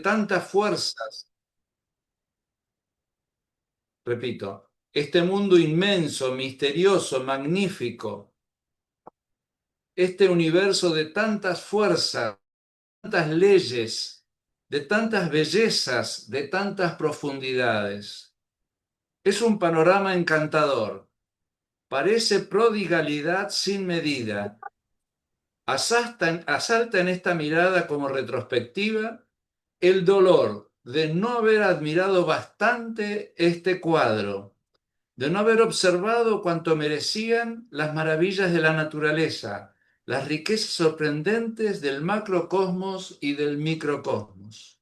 tantas fuerzas, repito, este mundo inmenso, misterioso, magnífico, este universo de tantas fuerzas, tantas leyes, de tantas bellezas, de tantas profundidades. Es un panorama encantador. Parece prodigalidad sin medida. Asalta en esta mirada como retrospectiva el dolor de no haber admirado bastante este cuadro, de no haber observado cuanto merecían las maravillas de la naturaleza, las riquezas sorprendentes del macrocosmos y del microcosmos.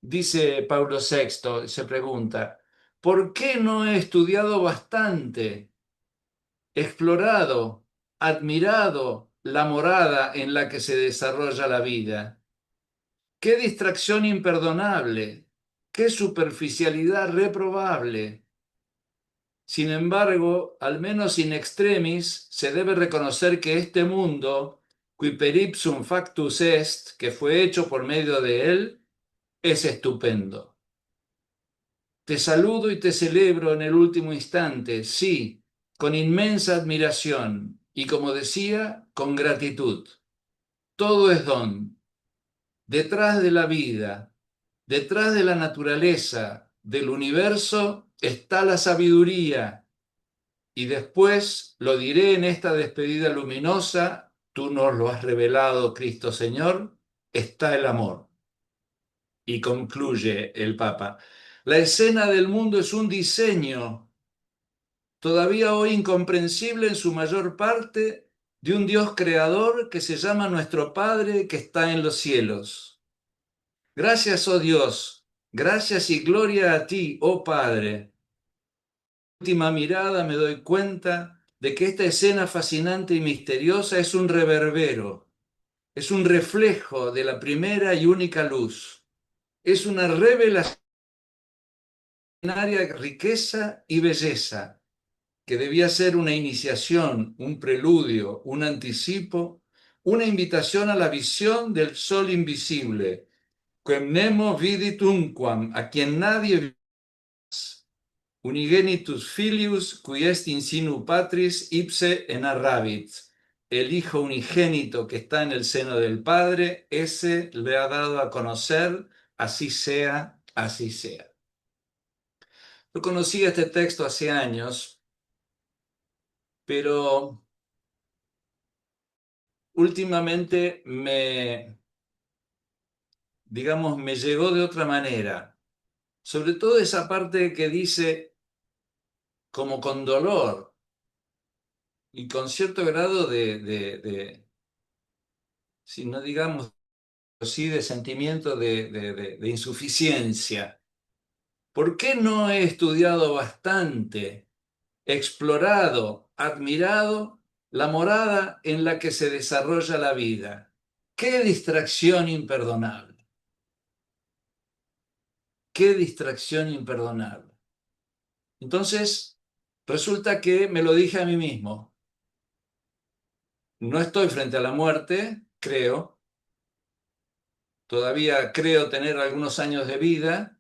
Dice Pablo VI, se pregunta, ¿por qué no he estudiado bastante, explorado, admirado la morada en la que se desarrolla la vida? ¡Qué distracción imperdonable! ¡Qué superficialidad reprobable! Sin embargo, al menos in extremis, se debe reconocer que este mundo, qui per ipsum factus est, que fue hecho por medio de él, es estupendo. Te saludo y te celebro en el último instante, sí, con inmensa admiración y, como decía, con gratitud. Todo es don. Detrás de la vida, detrás de la naturaleza, del universo, está la sabiduría. Y después, lo diré en esta despedida luminosa, tú nos lo has revelado, Cristo Señor, está el amor. Y concluye el Papa, la escena del mundo es un diseño, todavía hoy incomprensible en su mayor parte, de un Dios creador que se llama nuestro Padre que está en los cielos. Gracias, oh Dios, gracias y gloria a ti, oh Padre. Última mirada me doy cuenta de que esta escena fascinante y misteriosa es un reverbero, es un reflejo de la primera y única luz, es una revelación de riqueza y belleza que debía ser una iniciación, un preludio, un anticipo, una invitación a la visión del sol invisible, quem nemo vidit unquam, a quien nadie vio, unigenitus filius, qui est in sinu patris ipse enarrabit. El Hijo unigénito que está en el seno del Padre, ese le ha dado a conocer, así sea, así sea. Yo conocí este texto hace años, pero últimamente digamos, me llegó de otra manera. Sobre todo esa parte que dice como con dolor y con cierto grado si no digamos así, de sentimiento de insuficiencia. ¿Por qué no he estudiado bastante, explorado, admirado la morada en la que se desarrolla la vida? ¡Qué distracción imperdonable! ¡Qué distracción imperdonable! Entonces, resulta que me lo dije a mí mismo. No estoy frente a la muerte, creo. Todavía creo tener algunos años de vida.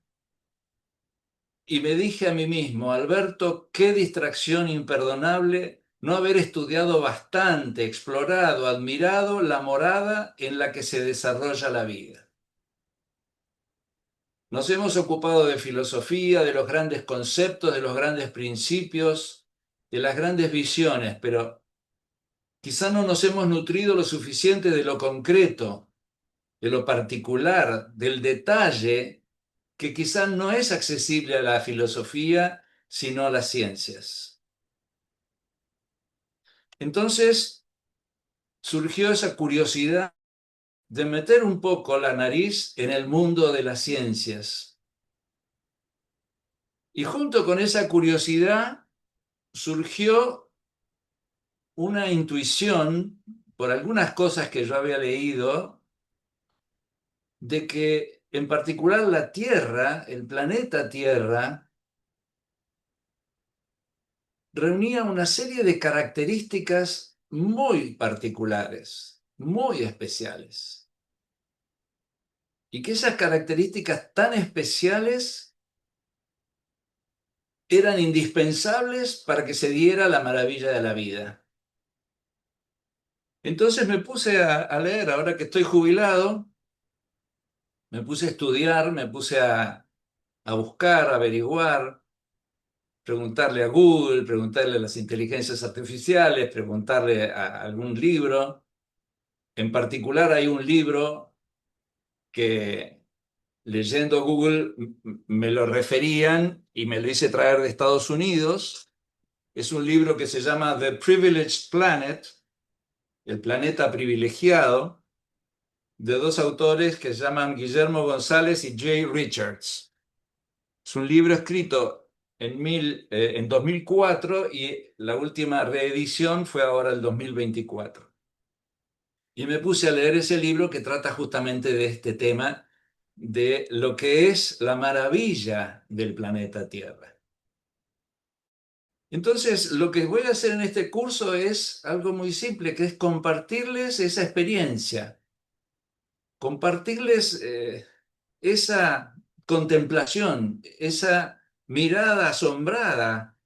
Y me dije a mí mismo, Alberto, qué distracción imperdonable no haber estudiado bastante, explorado, admirado la morada en la que se desarrolla la vida. Nos hemos ocupado de filosofía, de los grandes conceptos, de los grandes principios, de las grandes visiones, pero quizá no nos hemos nutrido lo suficiente de lo concreto, de lo particular, del detalle, que quizá no es accesible a la filosofía, sino a las ciencias. Entonces surgió esa curiosidad de meter un poco la nariz en el mundo de las ciencias. Y junto con esa curiosidad surgió una intuición, por algunas cosas que yo había leído, de que en particular la Tierra, el planeta Tierra, reunía una serie de características muy particulares, muy especiales. y que esas características tan especiales eran indispensables para que se diera la maravilla de la vida. Entonces me puse a leer, ahora que estoy jubilado, me puse a estudiar, me puse a buscar, a averiguar, preguntarle a Google, preguntarle a las inteligencias artificiales, preguntarle a algún libro. En particular hay un libro que leyendo Google me lo referían y me lo hice traer de Estados Unidos. Es un libro que se llama The Privileged Planet, el planeta privilegiado, de dos autores que se llaman Guillermo González y Jay Richards. Es un libro escrito en 2004 y la última reedición fue ahora el 2024. Y me puse a leer ese libro que trata justamente de este tema, de lo que es la maravilla del planeta Tierra. Entonces, lo que voy a hacer en este curso es algo muy simple, que es compartirles esa experiencia, compartirles esa contemplación, esa mirada asombrada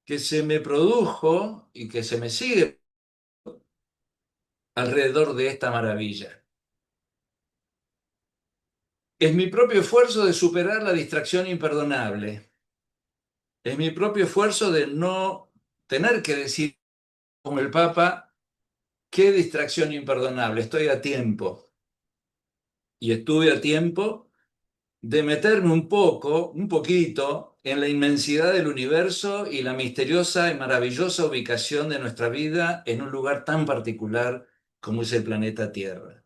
que se me produjo y que se me sigue alrededor de esta maravilla. Es mi propio esfuerzo de superar la distracción imperdonable. Es mi propio esfuerzo de no tener que decir como el Papa, qué distracción imperdonable, estoy a tiempo. Y estuve a tiempo de meterme un poco, un poquito, en la inmensidad del universo y la misteriosa y maravillosa ubicación de nuestra vida en un lugar tan particular como es el planeta Tierra.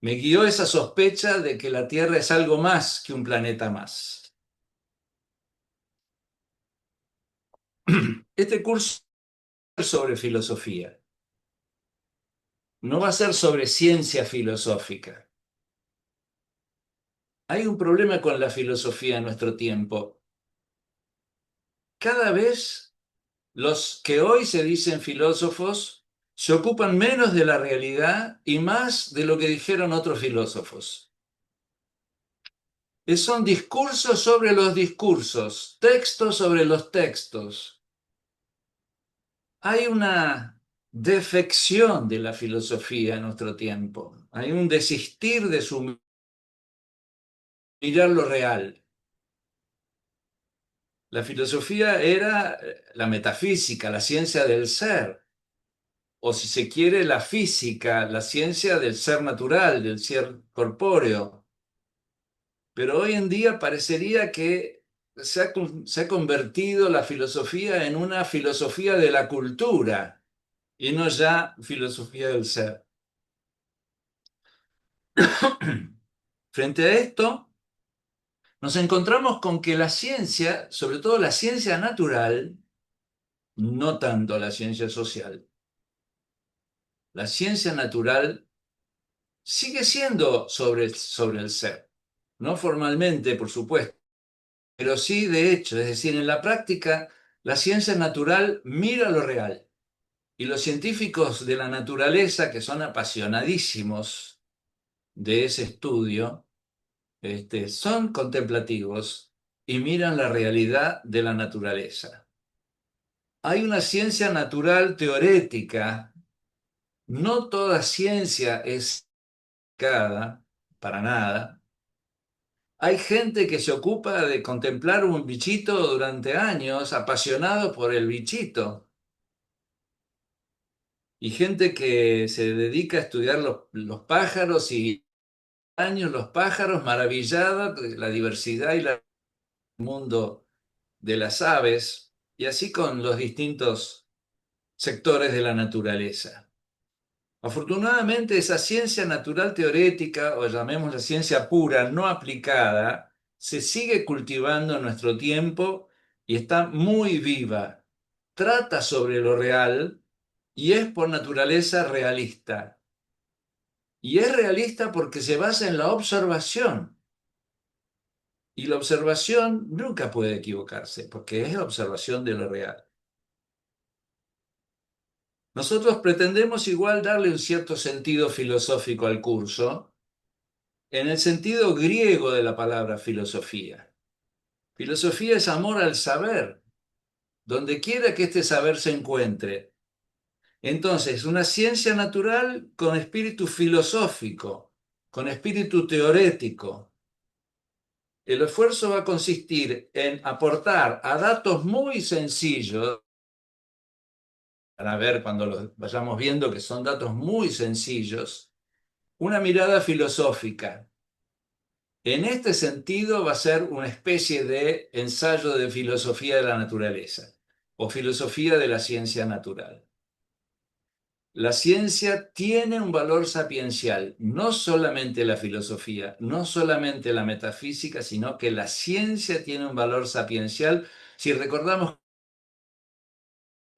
Me guió esa sospecha de que la Tierra es algo más que un planeta más. Este curso es sobre filosofía. No va a ser sobre ciencia filosófica. Hay un problema con la filosofía en nuestro tiempo. Cada vez los que hoy se dicen filósofos se ocupan menos de la realidad y más de lo que dijeron otros filósofos. Son discursos sobre los discursos, textos sobre los textos. Hay una defección de la filosofía en nuestro tiempo. Hay un desistir de su mirar lo real. La filosofía era la metafísica, la ciencia del ser, o si se quiere, la física, la ciencia del ser natural, del ser corpóreo. Pero hoy en día parecería que se ha convertido la filosofía en una filosofía de la cultura y no ya filosofía del ser. Frente a esto, nos encontramos con que la ciencia, sobre todo la ciencia natural, no tanto la ciencia social, la ciencia natural sigue siendo sobre el ser. No formalmente, por supuesto, pero sí de hecho. Es decir, en la práctica, la ciencia natural mira lo real. Y los científicos de la naturaleza, que son apasionadísimos de ese estudio, son contemplativos y miran la realidad de la naturaleza. Hay una ciencia natural teorética. No toda ciencia es cada, para nada. Hay gente que se ocupa de contemplar un bichito durante años, apasionado por el bichito. Y gente que se dedica a estudiar los pájaros y años los pájaros, maravillada de la diversidad y el mundo de las aves, y así con los distintos sectores de la naturaleza. Afortunadamente, esa ciencia natural teorética, o llamémosla ciencia pura, no aplicada, se sigue cultivando en nuestro tiempo y está muy viva. Trata sobre lo real y es por naturaleza realista. Y es realista porque se basa en la observación. Y la observación nunca puede equivocarse, porque es la observación de lo real. Nosotros pretendemos igual darle un cierto sentido filosófico al curso, en el sentido griego de la palabra filosofía. Filosofía es amor al saber, donde quiera que este saber se encuentre. Entonces, una ciencia natural con espíritu filosófico, con espíritu teorético. El esfuerzo va a consistir en aportar a datos muy sencillos, para ver cuando los vayamos viendo que son datos muy sencillos, una mirada filosófica. En este sentido va a ser una especie de ensayo de filosofía de la naturaleza o filosofía de la ciencia natural. La ciencia tiene un valor sapiencial, no solamente la filosofía, no solamente la metafísica, sino que la ciencia tiene un valor sapiencial. Si recordamos,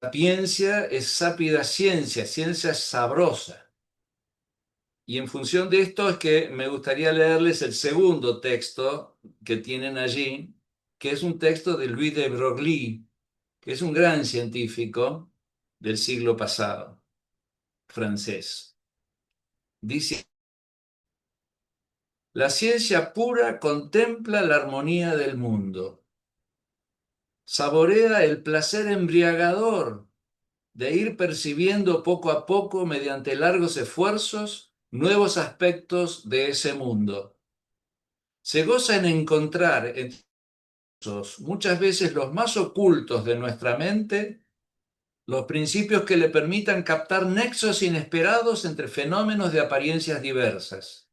sapiencia es sápida ciencia, ciencia sabrosa. Y en función de esto es que me gustaría leerles el segundo texto que tienen allí, que es un texto de Louis de Broglie, que es un gran científico del siglo pasado, francés. Dice: la ciencia pura contempla la armonía del mundo, saborea el placer embriagador de ir percibiendo poco a poco, mediante largos esfuerzos, nuevos aspectos de ese mundo. Se goza en encontrar en muchas veces los más ocultos de nuestra mente los principios que le permitan captar nexos inesperados entre fenómenos de apariencias diversas.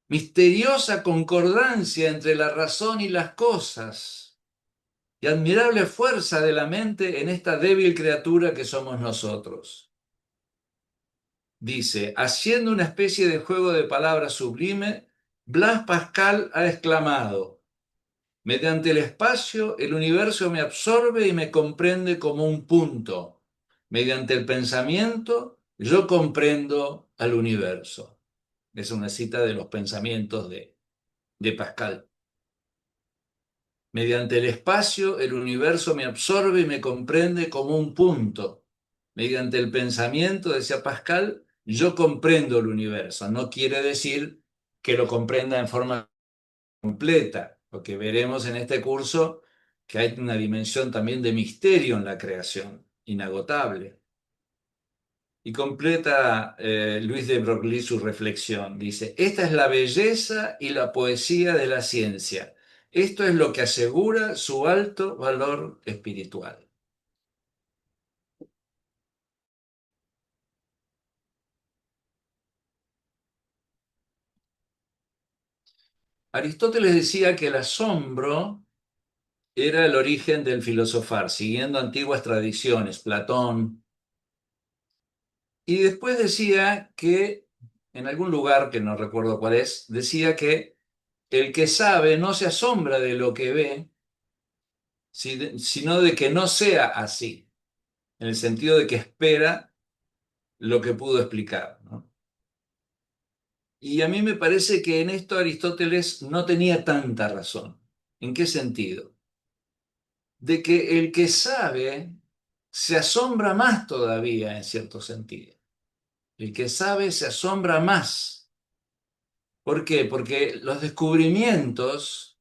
Misteriosa concordancia entre la razón y las cosas, y admirable fuerza de la mente en esta débil criatura que somos nosotros. Dice, haciendo una especie de juego de palabras sublime, Blas Pascal ha exclamado: mediante el espacio, el universo me absorbe y me comprende como un punto. Mediante el pensamiento, yo comprendo al universo. Es una cita de los pensamientos de Pascal. Mediante el espacio, el universo me absorbe y me comprende como un punto. Mediante el pensamiento, decía Pascal, yo comprendo el universo. No quiere decir que lo comprenda en forma completa, porque veremos en este curso que hay una dimensión también de misterio en la creación, inagotable. Y completa Luis de Broglie su reflexión. Dice, esta es la belleza y la poesía de la ciencia. Esto es lo que asegura su alto valor espiritual. Aristóteles decía que el asombro era el origen del filosofar, siguiendo antiguas tradiciones, Platón. Y después decía que, en algún lugar, que no recuerdo cuál es, decía que el que sabe no se asombra de lo que ve, sino de que no sea así, en el sentido de que espera lo que pudo explicar, ¿no? Y a mí me parece que en esto Aristóteles no tenía tanta razón. ¿En qué sentido? De que el que sabe se asombra más todavía, en cierto sentido. El que sabe se asombra más. ¿Por qué? Porque los descubrimientos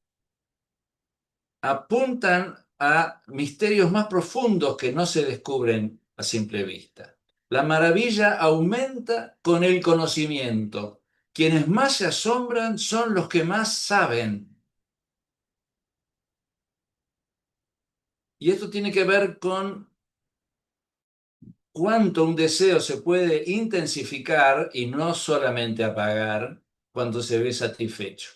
apuntan a misterios más profundos que no se descubren a simple vista. La maravilla aumenta con el conocimiento. Quienes más se asombran son los que más saben. Y esto tiene que ver con cuánto un deseo se puede intensificar y no solamente apagar cuando se ve satisfecho.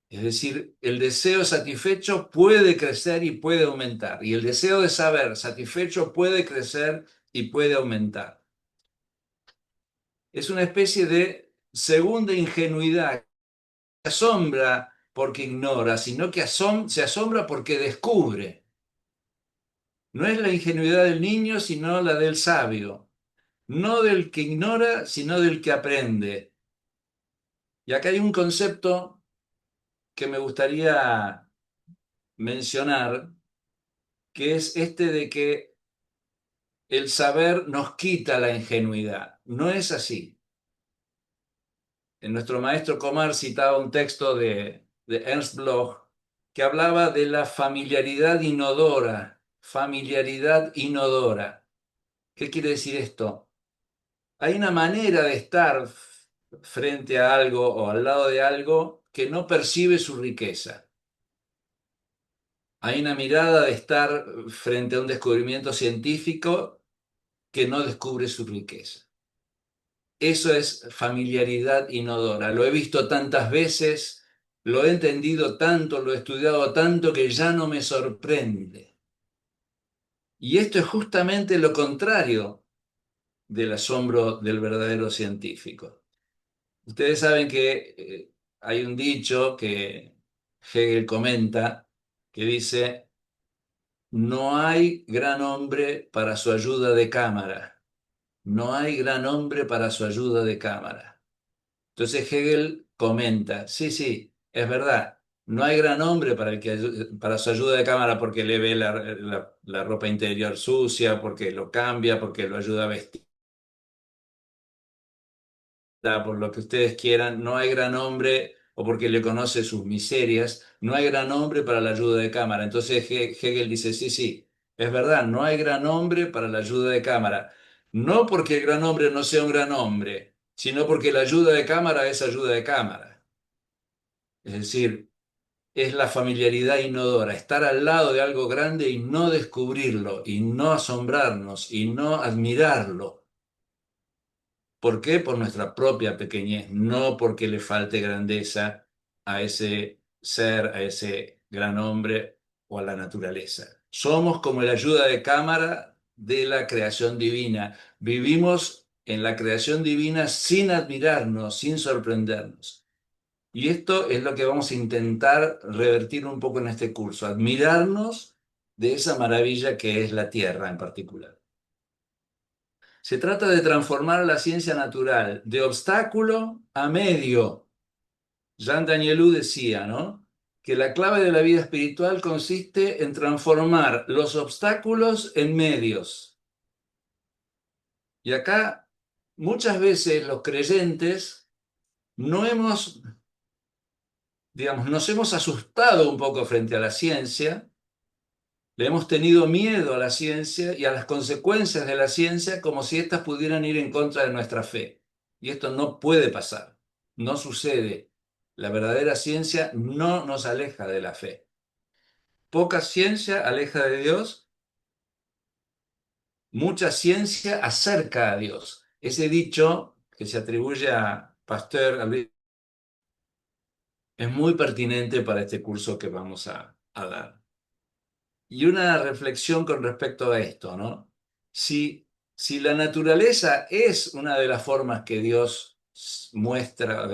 Es decir, el deseo satisfecho puede crecer y puede aumentar. Y el deseo de saber satisfecho puede crecer y puede aumentar. Es una especie de segunda ingenuidad que asombra porque ignora, sino que se asombra porque descubre. No es la ingenuidad del niño, sino la del sabio. No del que ignora, sino del que aprende. Y acá hay un concepto que me gustaría mencionar, que es este de que el saber nos quita la ingenuidad. No es así. nuestro maestro Comar citaba un texto de Ernst Bloch que hablaba de la familiaridad inodora. Familiaridad inodora. ¿Qué quiere decir esto? Hay una manera de estar frente a algo o al lado de algo que no percibe su riqueza. Hay una mirada de estar frente a un descubrimiento científico que no descubre su riqueza. Eso es familiaridad inodora. Lo he visto tantas veces, lo he entendido tanto, lo he estudiado tanto que ya no me sorprende. Y esto es justamente lo contrario del asombro del verdadero científico. Ustedes saben que hay un dicho que Hegel comenta que dice, no hay gran hombre para su ayuda de cámara. No hay gran hombre para su ayuda de cámara. Entonces Hegel comenta, sí, sí, es verdad, no hay gran hombre para, para su ayuda de cámara porque le ve la ropa interior sucia, porque lo cambia, porque lo ayuda a vestir, por lo que ustedes quieran, no hay gran hombre o porque le conoce sus miserias, no hay gran hombre para la ayuda de cámara. Entonces Hegel dice, sí, sí, es verdad, no hay gran hombre para la ayuda de cámara. No porque el gran hombre no sea un gran hombre, sino porque la ayuda de cámara es ayuda de cámara. Es decir, es la familiaridad inodora, estar al lado de algo grande y no descubrirlo, y no asombrarnos, y no admirarlo. ¿Por qué? Por nuestra propia pequeñez, no porque le falte grandeza a ese ser, a ese gran hombre o a la naturaleza. Somos como la ayuda de cámara de la creación divina. Vivimos en la creación divina sin admirarnos, sin sorprendernos. Y esto es lo que vamos a intentar revertir un poco en este curso, admirarnos de esa maravilla que es la Tierra en particular. Se trata de transformar la ciencia natural de obstáculo a medio. Jean Danielou decía, ¿no?, que la clave de la vida espiritual consiste en transformar los obstáculos en medios. Y acá muchas veces los creyentes no hemos, digamos, nos hemos asustado un poco frente a la ciencia. Le hemos tenido miedo a la ciencia y a las consecuencias de la ciencia como si éstas pudieran ir en contra de nuestra fe. Y esto no puede pasar, no sucede. La verdadera ciencia no nos aleja de la fe. Poca ciencia aleja de Dios, mucha ciencia acerca a Dios. Ese dicho que se atribuye a Pasteur es muy pertinente para este curso que vamos a dar. Y una reflexión con respecto a esto, ¿no? Si la naturaleza es una de las formas que Dios muestra,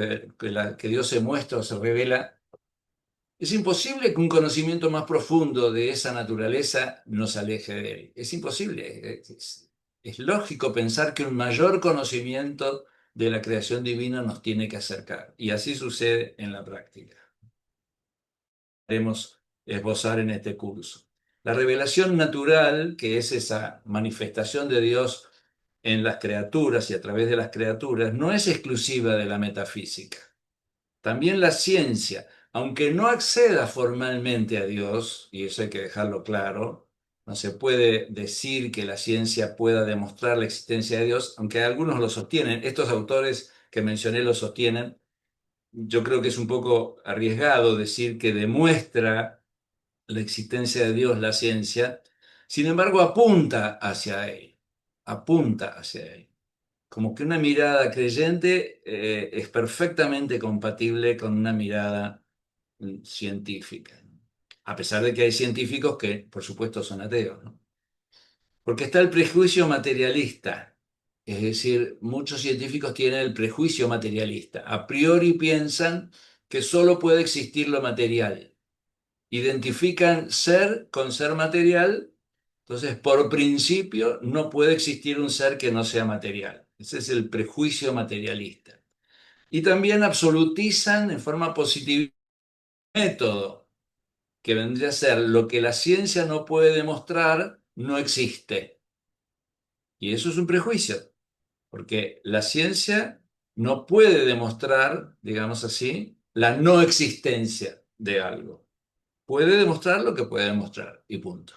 que Dios se muestra o se revela, es imposible que un conocimiento más profundo de esa naturaleza nos aleje de él. Es imposible. Es lógico pensar que un mayor conocimiento de la creación divina nos tiene que acercar. Y así sucede en la práctica. Queremos esbozar en este curso. La revelación natural, que es esa manifestación de Dios en las criaturas y a través de las criaturas, no es exclusiva de la metafísica. También la ciencia, aunque no acceda formalmente a Dios, y eso hay que dejarlo claro, no se puede decir que la ciencia pueda demostrar la existencia de Dios, aunque algunos lo sostienen. Estos autores que mencioné lo sostienen. Yo creo que es un poco arriesgado decir que demuestra la existencia de Dios la ciencia, sin embargo apunta hacia él, apunta hacia él. Como que una mirada creyente es perfectamente compatible con una mirada científica, a pesar de que hay científicos que, por supuesto, son ateos, ¿no? Porque está el prejuicio materialista, es decir, muchos científicos tienen el prejuicio materialista. A priori piensan que solo puede existir lo material. Identifican ser con ser material, entonces por principio no puede existir un ser que no sea material. Ese es el prejuicio materialista. Y también absolutizan en forma positiva el método, que vendría a ser lo que la ciencia no puede demostrar, no existe. Y eso es un prejuicio, porque la ciencia no puede demostrar, digamos así, la no existencia de algo. Puede demostrar lo que puede demostrar y punto.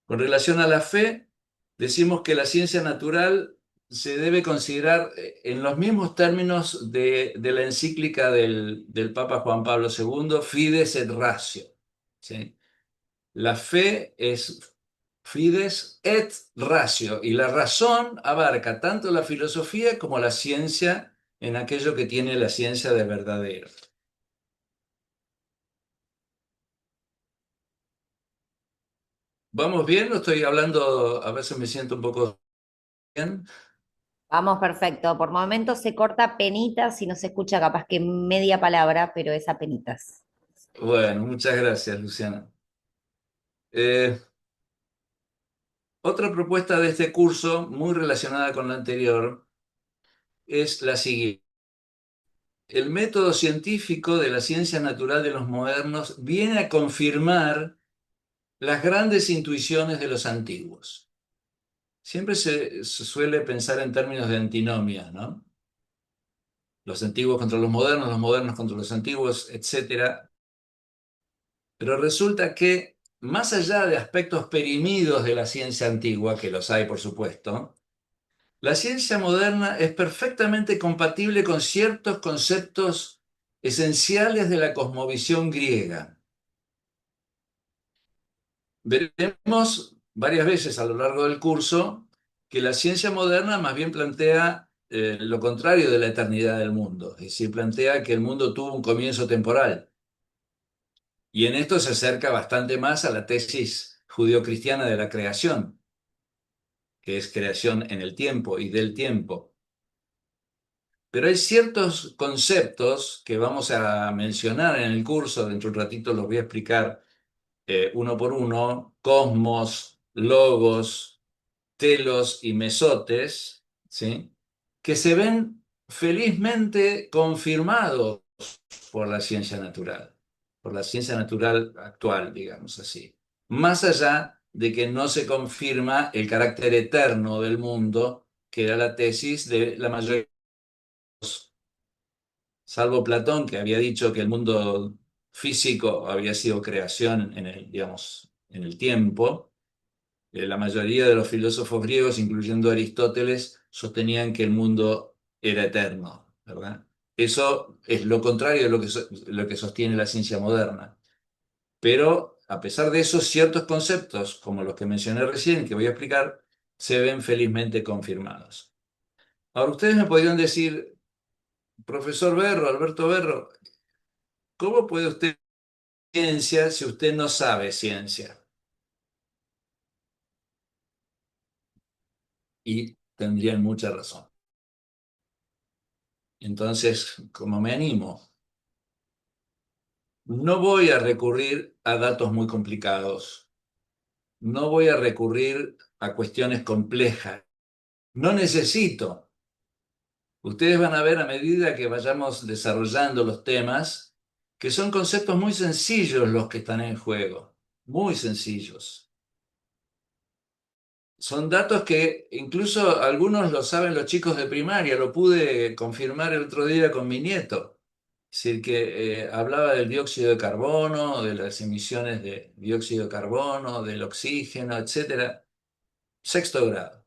Con relación a la fe, decimos que la ciencia natural se debe considerar en los mismos términos de la encíclica del Papa Juan Pablo II, Fides et Ratio. ¿Sí? La fe es Fides et Ratio, y la razón abarca tanto la filosofía como la ciencia en aquello que tiene la ciencia de verdadero. ¿Vamos bien? ¿O estoy hablando? A veces me siento un poco bien. Vamos, perfecto. Por momentos se corta penitas y no se escucha capaz que media palabra, pero es a penitas. Bueno, muchas gracias, Luciana. Eh, Otra propuesta de este curso, muy relacionada con la anterior, es la siguiente. El método científico de la ciencia natural de los modernos viene a confirmar las grandes intuiciones de los antiguos. Siempre se suele pensar en términos de antinomia, ¿no? Los antiguos contra los modernos contra los antiguos, etcétera. Pero resulta que, más allá de aspectos perimidos de la ciencia antigua, que los hay por supuesto, la ciencia moderna es perfectamente compatible con ciertos conceptos esenciales de la cosmovisión griega. Veremos varias veces a lo largo del curso que la ciencia moderna más bien plantea lo contrario de la eternidad del mundo, es decir, plantea que el mundo tuvo un comienzo temporal. Y en esto se acerca bastante más a la tesis judeocristiana de la creación, que es creación en el tiempo y del tiempo. Pero hay ciertos conceptos que vamos a mencionar en el curso, dentro de un ratito los voy a explicar uno por uno: cosmos, logos, telos y mesotes, ¿sí? Que se ven felizmente confirmados por la ciencia natural, por la ciencia natural actual, digamos así. Más allá de que no se confirma el carácter eterno del mundo, que era la tesis de la mayoría de los, salvo Platón, que había dicho que el mundo físico había sido creación en el, digamos, en el tiempo. La mayoría de los filósofos griegos, incluyendo Aristóteles, sostenían que el mundo era eterno, ¿verdad? Eso es lo contrario de lo que sostiene la ciencia moderna. Pero a pesar de eso, ciertos conceptos, como los que mencioné recién, que voy a explicar, se ven felizmente confirmados. Ahora, ustedes me podrían decir, profesor Berro, Alberto Berro, ¿cómo puede usted ciencia si usted no sabe ciencia? Y tendrían mucha razón. Entonces, ¿cómo me animo? No voy a recurrir a datos muy complicados. No voy a recurrir a cuestiones complejas. No necesito. Ustedes van a ver a medida que vayamos desarrollando los temas que son conceptos muy sencillos los que están en juego. Muy sencillos. Son datos que incluso algunos lo saben los chicos de primaria. Lo pude confirmar el otro día con mi nieto. Es decir, que hablaba del dióxido de carbono, de las emisiones de dióxido de carbono, del oxígeno, etcétera. Sexto grado.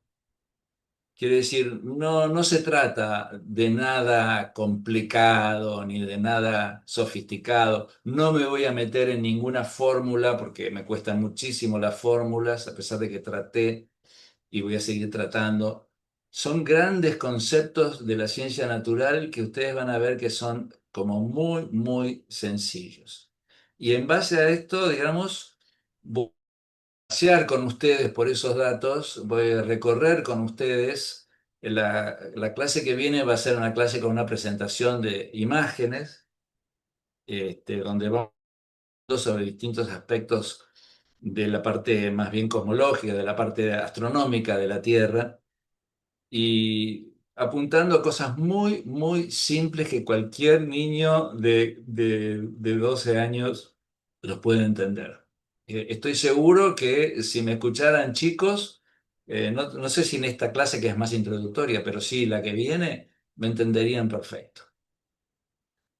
Quiere decir, no se trata de nada complicado ni de nada sofisticado. No me voy a meter en ninguna fórmula porque me cuestan muchísimo las fórmulas, a pesar de que traté y voy a seguir tratando. Son grandes conceptos de la ciencia natural que ustedes van a ver que son como muy, muy sencillos. Y en base a esto, digamos, voy a pasear con ustedes por esos datos, voy a recorrer con ustedes. La clase que viene va a ser una clase con una presentación de imágenes, donde vamos a hablar sobre distintos aspectos de la parte más bien cosmológica, de la parte astronómica de la Tierra, y apuntando a cosas muy, muy simples que cualquier niño de 12 años los puede entender. Estoy seguro que si me escucharan chicos, no sé si en esta clase que es más introductoria, pero sí la que viene, me entenderían perfecto.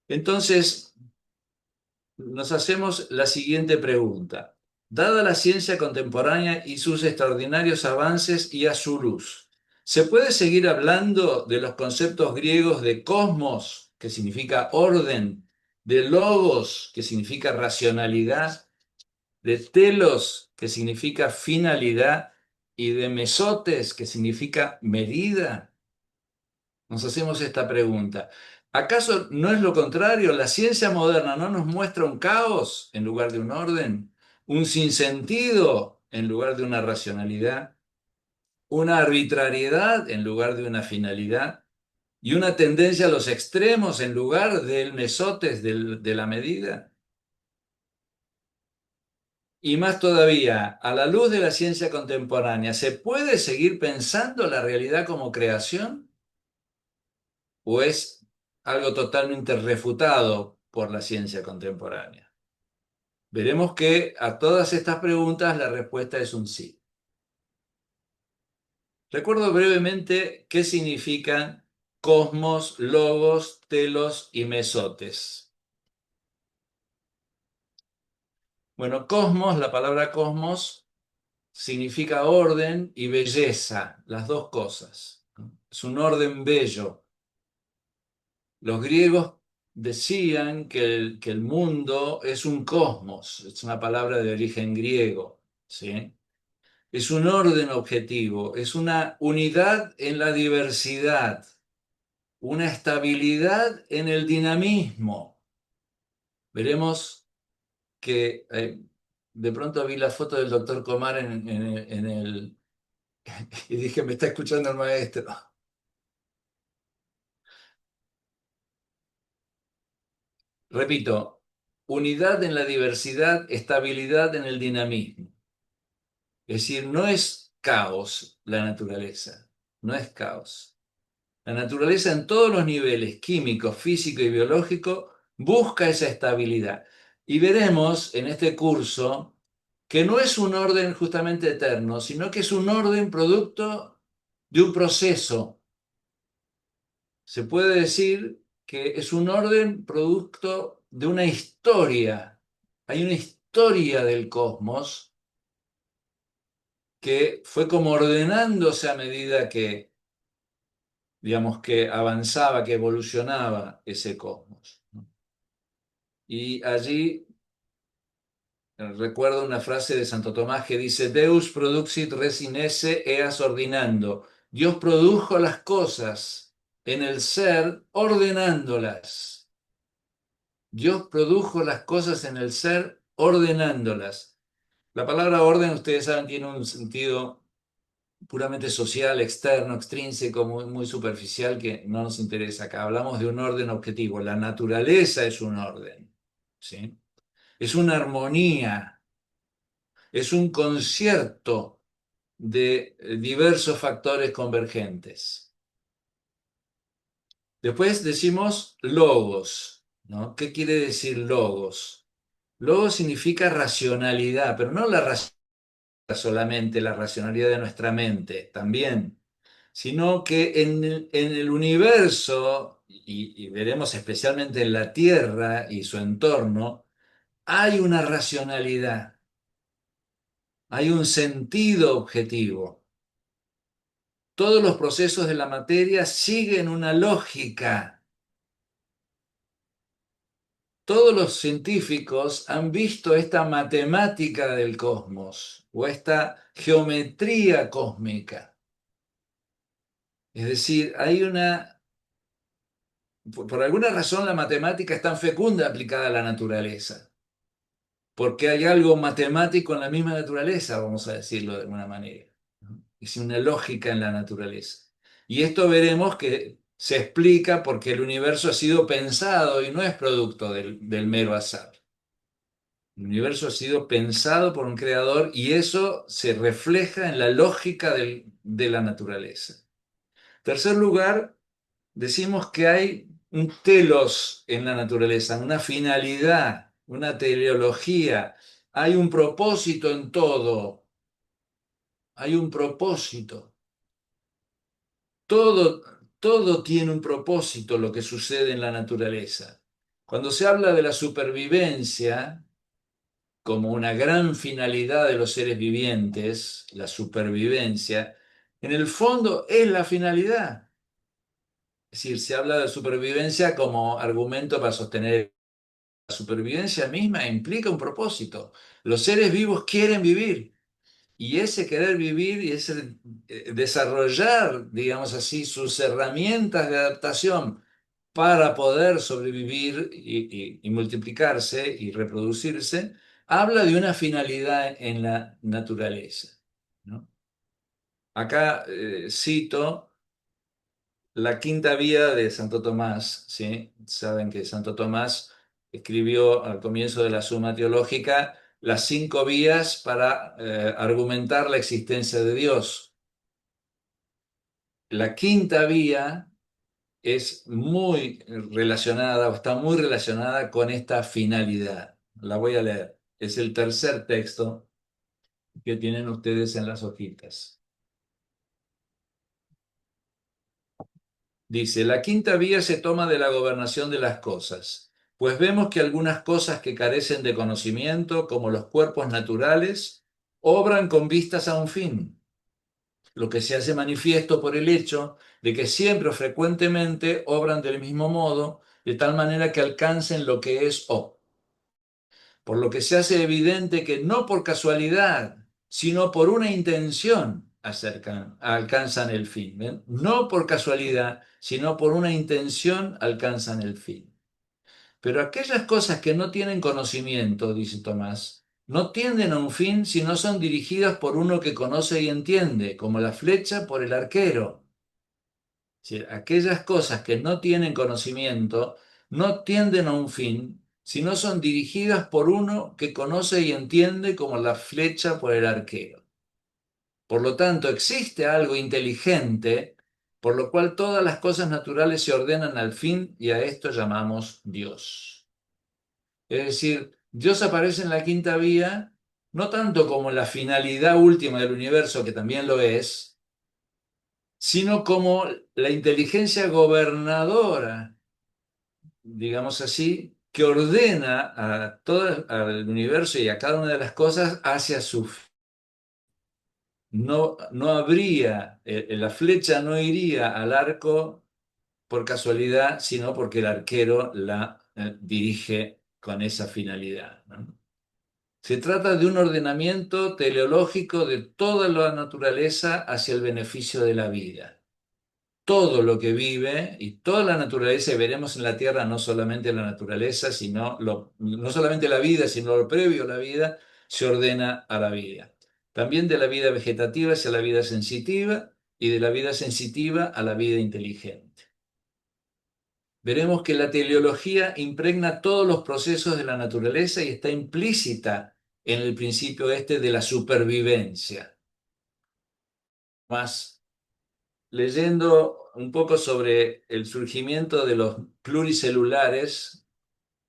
Entonces, nos hacemos la siguiente pregunta. Dada la ciencia contemporánea y sus extraordinarios avances y a su luz, ¿se puede seguir hablando de los conceptos griegos de cosmos, que significa orden, de logos, que significa racionalidad, de telos, que significa finalidad, y de mesotes, que significa medida? Nos hacemos esta pregunta. ¿Acaso no es lo contrario? ¿La ciencia moderna no nos muestra un caos en lugar de un orden? ¿Un sinsentido en lugar de una racionalidad? ¿Una arbitrariedad en lugar de una finalidad? ¿Y una tendencia a los extremos en lugar del mesotes de la medida? Y más todavía, a la luz de la ciencia contemporánea, ¿se puede seguir pensando la realidad como creación? ¿O es algo totalmente refutado por la ciencia contemporánea? Veremos que a todas estas preguntas la respuesta es un sí. Recuerdo brevemente qué significan cosmos, logos, telos y mesotes. Bueno, cosmos, la palabra cosmos significa orden y belleza, las dos cosas, ¿no? Es un orden bello. Los griegos decían que el mundo es un cosmos, es una palabra de origen griego, ¿sí? Es un orden objetivo, es una unidad en la diversidad, una estabilidad en el dinamismo. Veremos que de pronto vi la foto del doctor Comar y dije, me está escuchando el maestro. Repito, unidad en la diversidad, estabilidad en el dinamismo. Es decir, no es caos la naturaleza, no es caos. La naturaleza en todos los niveles, químico, físico y biológico, busca esa estabilidad. Y veremos en este curso que no es un orden justamente eterno, sino que es un orden producto de un proceso. Se puede decir que es un orden producto de una historia. Hay una historia del cosmos que fue como ordenándose a medida que, digamos, que avanzaba, que evolucionaba ese cosmos, ¿no? Y allí recuerdo una frase de Santo Tomás que dice, Deus produxit res in esse eas ordinando. Dios produjo las cosas en el ser ordenándolas. Dios produjo las cosas en el ser ordenándolas. La palabra orden, ustedes saben, tiene un sentido puramente social, externo, extrínseco, muy, muy superficial que no nos interesa acá. Hablamos de un orden objetivo. La naturaleza es un orden, ¿sí? Es una armonía, es un concierto de diversos factores convergentes. Después decimos logos, ¿no? ¿Qué quiere decir logos? Logos significa racionalidad, pero no la racionalidad solamente, la racionalidad de nuestra mente, también, sino que en el universo, y veremos especialmente en la Tierra y su entorno, hay una racionalidad, hay un sentido objetivo. Todos los procesos de la materia siguen una lógica. Todos los científicos han visto esta matemática del cosmos o esta geometría cósmica. Es decir, hay una, por alguna razón la matemática es tan fecunda aplicada a la naturaleza, porque hay algo matemático en la misma naturaleza, vamos a decirlo de alguna manera, ¿no? Es una lógica en la naturaleza. Y esto veremos que se explica porque el universo ha sido pensado y no es producto del mero azar. El universo ha sido pensado por un creador y eso se refleja en la lógica de la naturaleza. En tercer lugar, decimos que hay un telos en la naturaleza, una finalidad, una teleología, hay un propósito en todo, hay un propósito. Todo, todo tiene un propósito lo que sucede en la naturaleza. Cuando se habla de la supervivencia como una gran finalidad de los seres vivientes, la supervivencia, en el fondo es la finalidad. Es decir, se habla de supervivencia como argumento para sostener la supervivencia misma implica un propósito. Los seres vivos quieren vivir y ese querer vivir y ese desarrollar, digamos así, sus herramientas de adaptación para poder sobrevivir y multiplicarse y reproducirse, habla de una finalidad en la naturaleza, ¿no? Acá cito la quinta vía de Santo Tomás, ¿sí? Saben que Santo Tomás escribió al comienzo de la Suma Teológica las cinco vías para argumentar la existencia de Dios. La quinta vía es muy relacionada o está muy relacionada con esta finalidad. La voy a leer. Es el tercer texto que tienen ustedes en las hojitas. Dice, la quinta vía se toma de la gobernación de las cosas, pues vemos que algunas cosas que carecen de conocimiento, como los cuerpos naturales, obran con vistas a un fin, lo que se hace manifiesto por el hecho de que siempre o frecuentemente obran del mismo modo, de tal manera que alcancen lo que es O. Por lo que se hace evidente que no por casualidad, sino por una intención alcanzan el fin. ¿Ven? No por casualidad, sino por una intención alcanzan el fin. Pero aquellas cosas que no tienen conocimiento, dice Tomás, no tienden a un fin si no son dirigidas por uno que conoce y entiende, como la flecha por el arquero. Es decir, aquellas cosas que no tienen conocimiento no tienden a un fin, sino son dirigidas por uno que conoce y entiende como la flecha por el arquero. Por lo tanto, existe algo inteligente, por lo cual todas las cosas naturales se ordenan al fin y a esto llamamos Dios. Es decir, Dios aparece en la quinta vía no tanto como la finalidad última del universo, que también lo es, sino como la inteligencia gobernadora, digamos así, que ordena a todo al universo y a cada una de las cosas hacia su fin. No, no habría, la flecha no iría al arco por casualidad, sino porque el arquero la dirige con esa finalidad, ¿no? Se trata de un ordenamiento teleológico de toda la naturaleza hacia el beneficio de la vida. Todo lo que vive y toda la naturaleza, y veremos en la Tierra no solamente la naturaleza, no solamente la vida, sino lo previo a la vida, se ordena a la vida. También de la vida vegetativa hacia la vida sensitiva y de la vida sensitiva a la vida inteligente. Veremos que la teleología impregna todos los procesos de la naturaleza y está implícita en el principio este de la supervivencia. Más leyendo un poco sobre el surgimiento de los pluricelulares,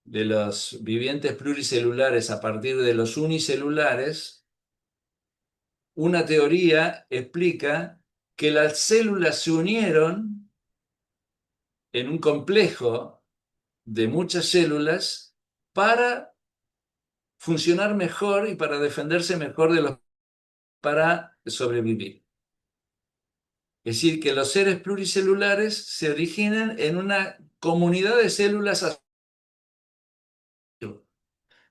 de los vivientes pluricelulares a partir de los unicelulares, una teoría explica que las células se unieron en un complejo de muchas células para funcionar mejor y para defenderse mejor para sobrevivir. Es decir, que los seres pluricelulares se originan en una comunidad de células.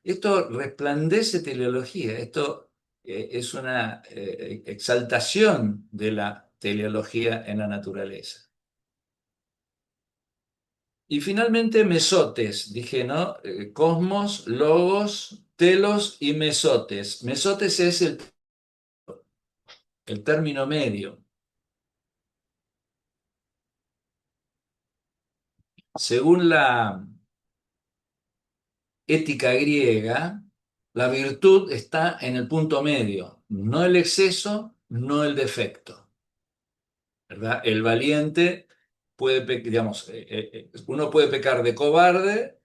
Esto resplandece teleología, esto es una exaltación de la teleología en la naturaleza. Y finalmente mesotes, dije, ¿no? Cosmos, logos, telos y mesotes. Mesotes es el término medio. Según la ética griega, la virtud está en el punto medio, no el exceso, no el defecto, ¿verdad? El valiente puede, digamos, uno puede pecar de cobarde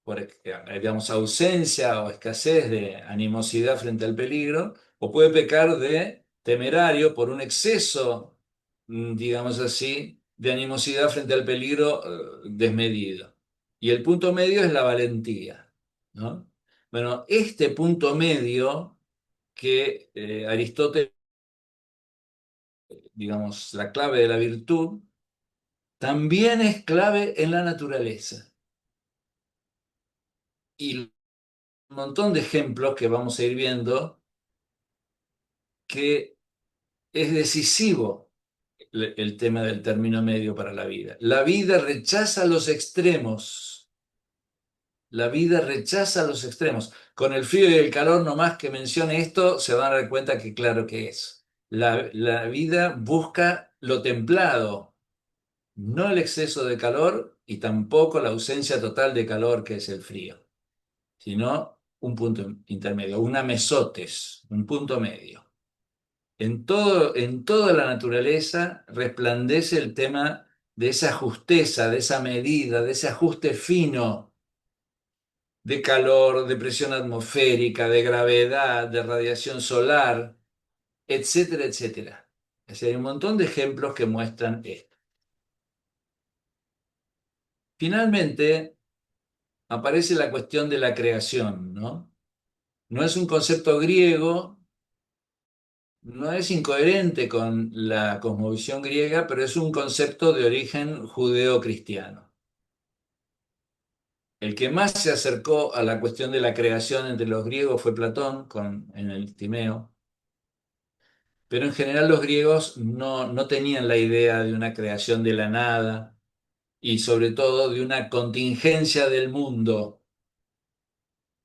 por, digamos, ausencia o escasez de animosidad frente al peligro, o puede pecar de temerario por un exceso digamos así, de animosidad frente al peligro desmedido. Y el punto medio es la valentía, ¿no? Bueno, este punto medio que Aristóteles, digamos, la clave de la virtud, también es clave en la naturaleza. Y un montón de ejemplos que vamos a ir viendo que es decisivo el tema del término medio para la vida. La vida rechaza los extremos. La vida rechaza los extremos. Con el frío y el calor, nomás que mencione esto, se van a dar cuenta que claro que es. La vida busca lo templado, no el exceso de calor y tampoco la ausencia total de calor, que es el frío, sino un punto intermedio, una mesotes, un punto medio. En toda la naturaleza resplandece el tema de esa justeza, de esa medida, de ese ajuste fino de calor, de presión atmosférica, de gravedad, de radiación solar, etcétera, etcétera. Es decir, hay un montón de ejemplos que muestran esto. Finalmente, aparece la cuestión de la creación, ¿no? No es un concepto griego, no es incoherente con la cosmovisión griega, pero es un concepto de origen judeo-cristiano. El que más se acercó a la cuestión de la creación entre los griegos fue Platón en el Timeo, pero en general los griegos no tenían la idea de una creación de la nada y sobre todo de una contingencia del mundo.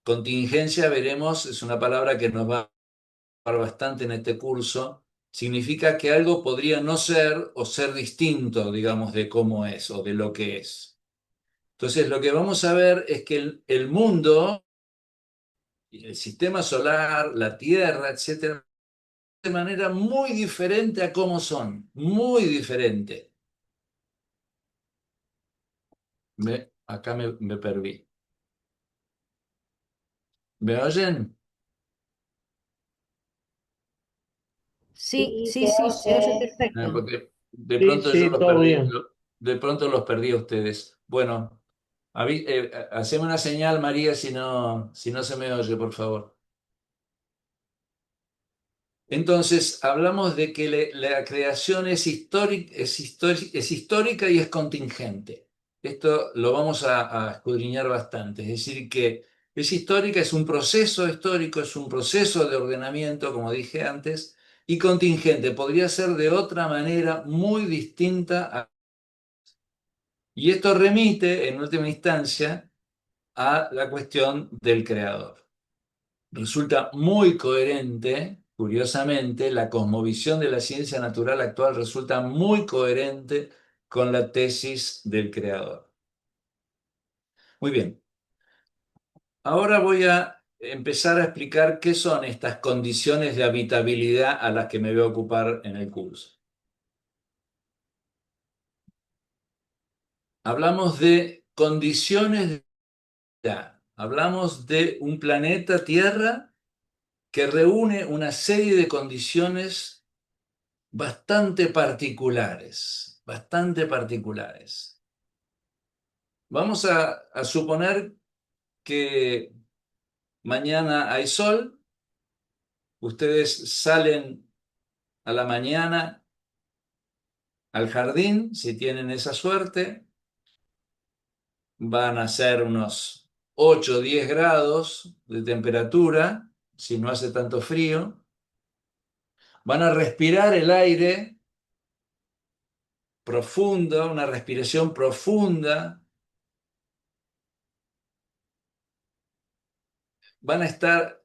Contingencia, veremos, es una palabra que nos va a hablar bastante en este curso. Significa que algo podría no ser o ser distinto, digamos, de cómo es o de lo que es. Entonces, lo que vamos a ver es que el mundo, el sistema solar, la Tierra, etcétera, de manera muy diferente a cómo son, muy diferente. Acá me perdí. ¿Me oyen? Sí, Sí, sí, se sí, se oye oye. perfecto. Porque de Sí, pronto yo sí, los todo perdí, bien. de pronto los perdí a ustedes. Bueno, haceme una señal, María, si no se me oye, por favor. Entonces, hablamos de que la creación es histórica y es contingente. Esto lo vamos a escudriñar bastante. Es decir, que es histórica, es un proceso histórico, es un proceso de ordenamiento, como dije antes, y contingente. Podría ser de otra manera muy distinta. Y esto remite, en última instancia, a la cuestión del creador. Resulta muy coherente, curiosamente, la cosmovisión de la ciencia natural actual resulta muy coherente con la tesis del creador. Muy bien, ahora voy a empezar a explicar qué son estas condiciones de habitabilidad a las que me voy a ocupar en el curso. Hablamos de condiciones de vida, hablamos de un planeta Tierra que reúne una serie de condiciones bastante particulares, bastante particulares. Vamos a suponer que mañana hay sol, ustedes salen a la mañana al jardín, si tienen esa suerte, van a ser unos 8 o 10 grados de temperatura, si no hace tanto frío, van a respirar el aire profundo, una respiración profunda, van a estar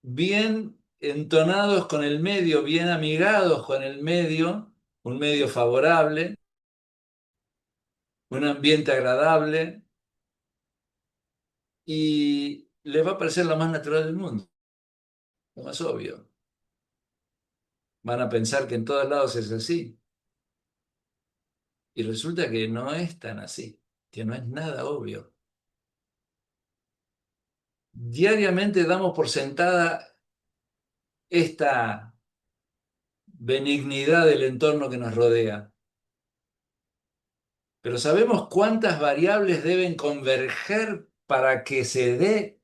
bien entonados con el medio, bien amigados con el medio, un medio favorable, un ambiente agradable y les va a parecer lo más natural del mundo, lo más obvio. Van a pensar que en todos lados es así y resulta que no es tan así, que no es nada obvio. Diariamente damos por sentada esta benignidad del entorno que nos rodea. Pero ¿sabemos cuántas variables deben converger para que se dé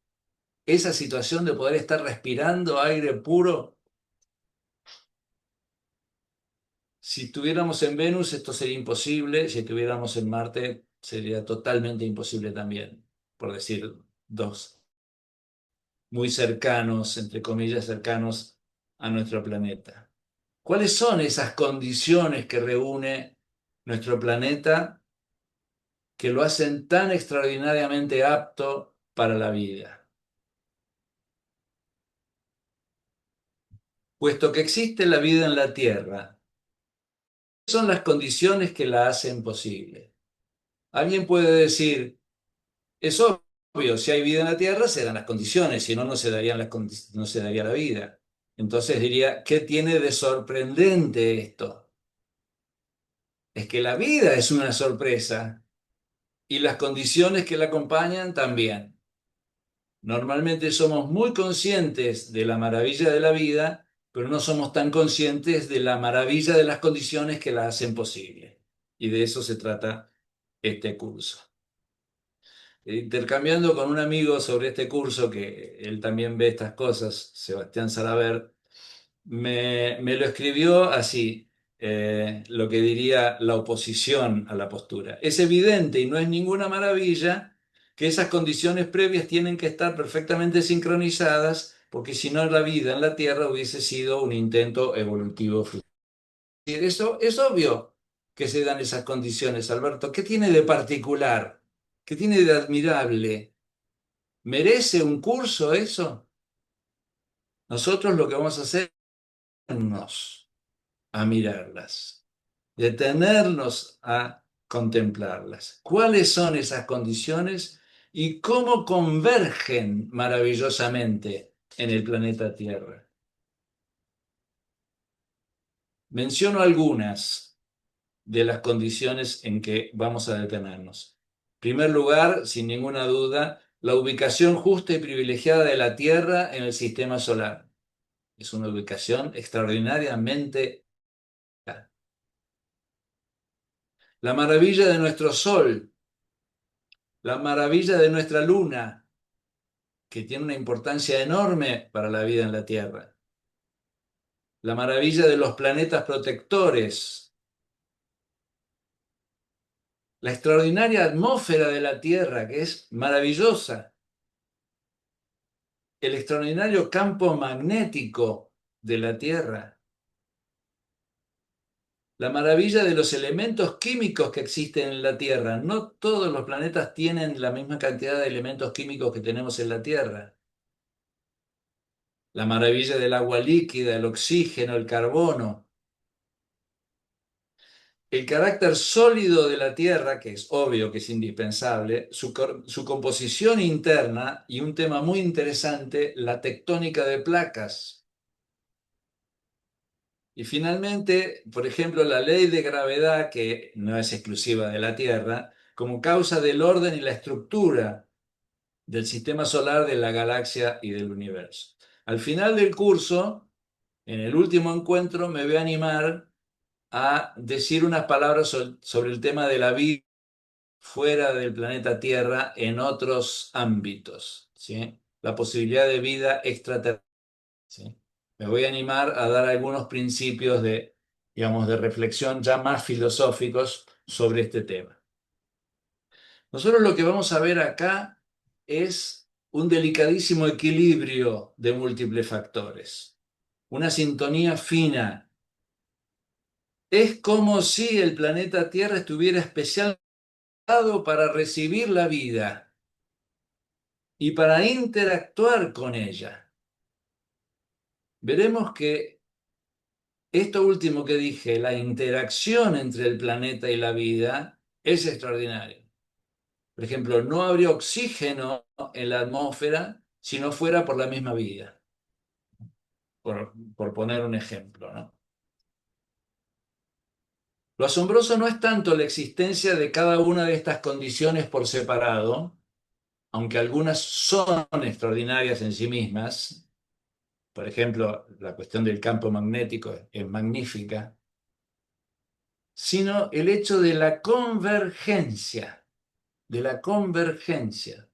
esa situación de poder estar respirando aire puro? Si estuviéramos en Venus, esto sería imposible. Si estuviéramos en Marte, sería totalmente imposible también, por decir dos muy cercanos, entre comillas, cercanos a nuestro planeta. ¿Cuáles son esas condiciones que reúne nuestro planeta que lo hacen tan extraordinariamente apto para la vida? Puesto que existe la vida en la Tierra, son las condiciones que la hacen posible. Alguien puede decir, es obvio, si hay vida en la Tierra se dan las condiciones, si no, no se darían no se daría la vida. Entonces diría, ¿qué tiene de sorprendente esto? Es que la vida es una sorpresa y las condiciones que la acompañan también. Normalmente somos muy conscientes de la maravilla de la vida, pero no somos tan conscientes de la maravilla de las condiciones que la hacen posible. Y de eso se trata este curso. Intercambiando con un amigo sobre este curso, que él también ve estas cosas, Sebastián Salaver, me lo escribió así, lo que diría la oposición a la postura. Es evidente y no es ninguna maravilla que esas condiciones previas tienen que estar perfectamente sincronizadas, porque si no la vida en la Tierra hubiese sido un intento evolutivo frustrado. Eso es obvio que se dan esas condiciones, Alberto. ¿Qué tiene de particular? ¿Qué tiene de admirable? ¿Merece un curso eso? Nosotros lo que vamos a hacer es irnos a mirarlas, detenernos a contemplarlas. ¿Cuáles son esas condiciones y cómo convergen maravillosamente en el planeta Tierra? Menciono algunas de las condiciones en que vamos a detenernos. En primer lugar, sin ninguna duda, la ubicación justa y privilegiada de la Tierra en el sistema solar. Es una ubicación extraordinariamente... La maravilla de nuestro Sol, la maravilla de nuestra Luna, que tiene una importancia enorme para la vida en la Tierra. La maravilla de los planetas protectores, la extraordinaria atmósfera de la Tierra, que es maravillosa, el extraordinario campo magnético de la Tierra, la maravilla de los elementos químicos que existen en la Tierra. No todos los planetas tienen la misma cantidad de elementos químicos que tenemos en la Tierra. La maravilla del agua líquida, el oxígeno, el carbono. El carácter sólido de la Tierra, que es obvio que es indispensable, su composición interna y un tema muy interesante, la tectónica de placas. Y finalmente, por ejemplo, la ley de gravedad, que no es exclusiva de la Tierra, como causa del orden y la estructura del sistema solar, de la galaxia y del universo. Al final del curso, en el último encuentro, me voy a animar a decir unas palabras sobre el tema de la vida fuera del planeta Tierra en otros ámbitos, ¿sí? La posibilidad de vida extraterrestre, ¿sí? Me voy a animar a dar algunos principios de, digamos, de reflexión ya más filosóficos sobre este tema. Nosotros lo que vamos a ver acá es un delicadísimo equilibrio de múltiples factores, una sintonía fina. Es como si el planeta Tierra estuviera especialmente para recibir la vida y para interactuar con ella. Veremos que esto último que dije, la interacción entre el planeta y la vida, es extraordinario. Por ejemplo, no habría oxígeno en la atmósfera si no fuera por la misma vida, por poner un ejemplo, ¿no? Lo asombroso no es tanto la existencia de cada una de estas condiciones por separado, aunque algunas son extraordinarias en sí mismas, por ejemplo, la cuestión del campo magnético es magnífica, sino el hecho de la convergencia, de la convergencia.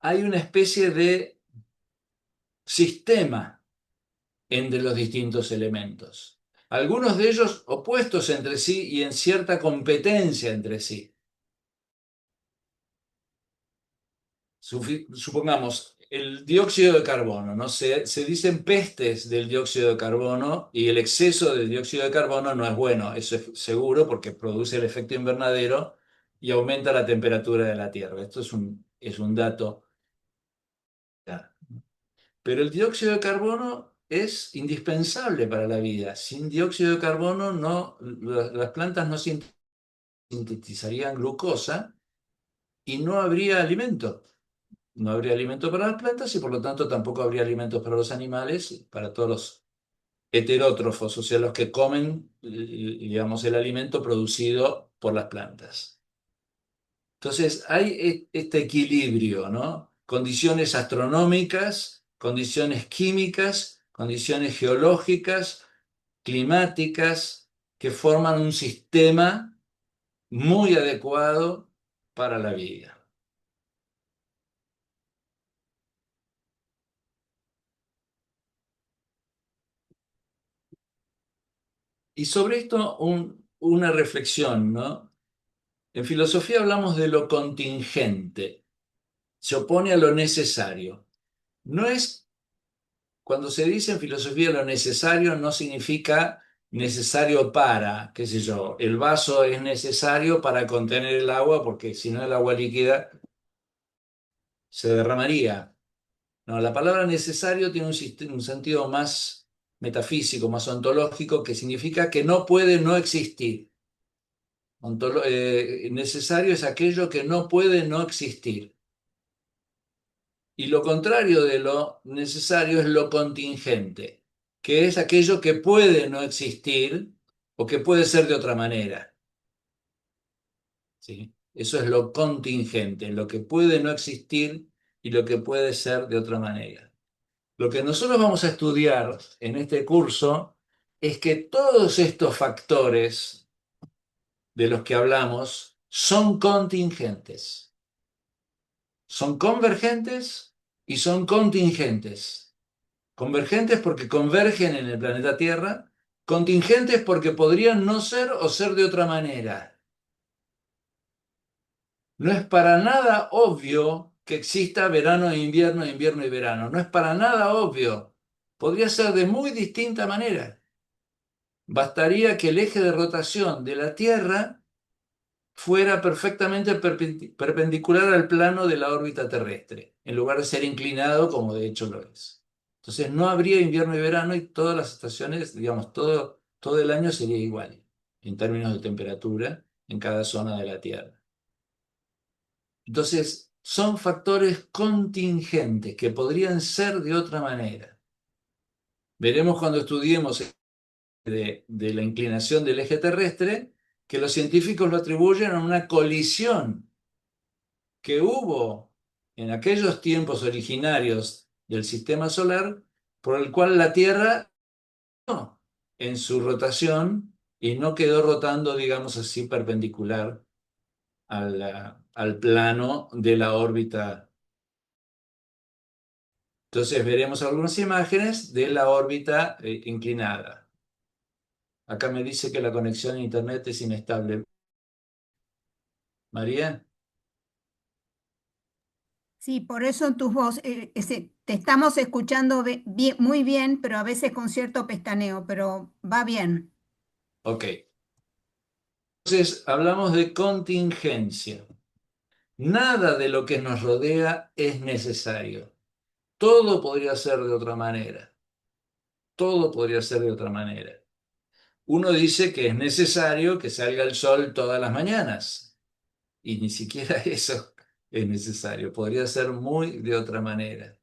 Hay una especie de sistema entre los distintos elementos. Algunos de ellos opuestos entre sí y en cierta competencia entre sí. Supongamos, el dióxido de carbono, ¿no? Se dicen pestes del dióxido de carbono y el exceso del dióxido de carbono no es bueno, eso es seguro porque produce el efecto invernadero y aumenta la temperatura de la Tierra. Esto es un dato. Pero el dióxido de carbono es indispensable para la vida. Sin dióxido de carbono las plantas no sintetizarían glucosa y no habría alimento. No habría alimento para las plantas y por lo tanto tampoco habría alimentos para los animales, para todos los heterótrofos, o sea, los que comen, digamos, el alimento producido por las plantas. Entonces, hay este equilibrio, ¿no? Condiciones astronómicas, condiciones químicas, condiciones geológicas, climáticas, que forman un sistema muy adecuado para la vida. Y sobre esto, una reflexión, ¿no? En filosofía hablamos de lo contingente, se opone a lo necesario. No es Cuando se dice en filosofía lo necesario no significa necesario para, qué sé yo, el vaso es necesario para contener el agua porque si no el agua líquida se derramaría. No, la palabra necesario tiene un sentido más metafísico, más ontológico, que significa que no puede no existir. Necesario es aquello que no puede no existir. Y lo contrario de lo necesario es lo contingente, que es aquello que puede no existir o que puede ser de otra manera. ¿Sí? Eso es lo contingente, lo que puede no existir y lo que puede ser de otra manera. Lo que nosotros vamos a estudiar en este curso es que todos estos factores de los que hablamos son contingentes, son convergentes y son contingentes. Convergentes porque convergen en el planeta Tierra, contingentes porque podrían no ser o ser de otra manera. No es para nada obvio que exista verano e invierno, invierno y verano. No es para nada obvio. Podría ser de muy distinta manera. Bastaría que el eje de rotación de la Tierra fuera perfectamente perpendicular al plano de la órbita terrestre, en lugar de ser inclinado como de hecho lo es. Entonces no habría invierno y verano y todas las estaciones, digamos, todo el año sería igual en términos de temperatura en cada zona de la Tierra. Entonces son factores contingentes que podrían ser de otra manera. Veremos cuando estudiemos de la inclinación del eje terrestre que los científicos lo atribuyen a una colisión que hubo en aquellos tiempos originarios del sistema solar, por el cual la Tierra no, en su rotación y no quedó rotando, digamos así, perpendicular al plano de la órbita. Entonces veremos algunas imágenes de la órbita inclinada. Acá me dice que la conexión a Internet es inestable. María. Sí, por eso tu voz, te estamos escuchando muy bien, pero a veces con cierto pestaneo, pero va bien. Ok. Entonces hablamos de contingencia. Nada de lo que nos rodea es necesario. Todo podría ser de otra manera. Todo podría ser de otra manera. Uno dice que es necesario que salga el sol todas las mañanas y ni siquiera eso es necesario. Podría ser muy de otra manera.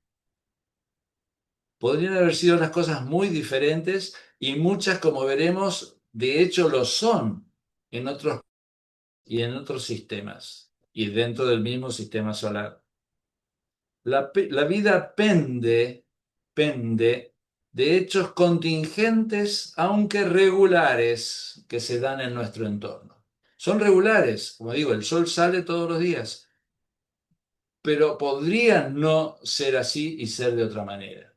Podrían haber sido las cosas muy diferentes y muchas, como veremos, de hecho lo son en otros y en otros sistemas y dentro del mismo sistema solar. La vida pende de hechos contingentes, aunque regulares, que se dan en nuestro entorno. Son regulares, como digo, el sol sale todos los días, pero podría no ser así y ser de otra manera.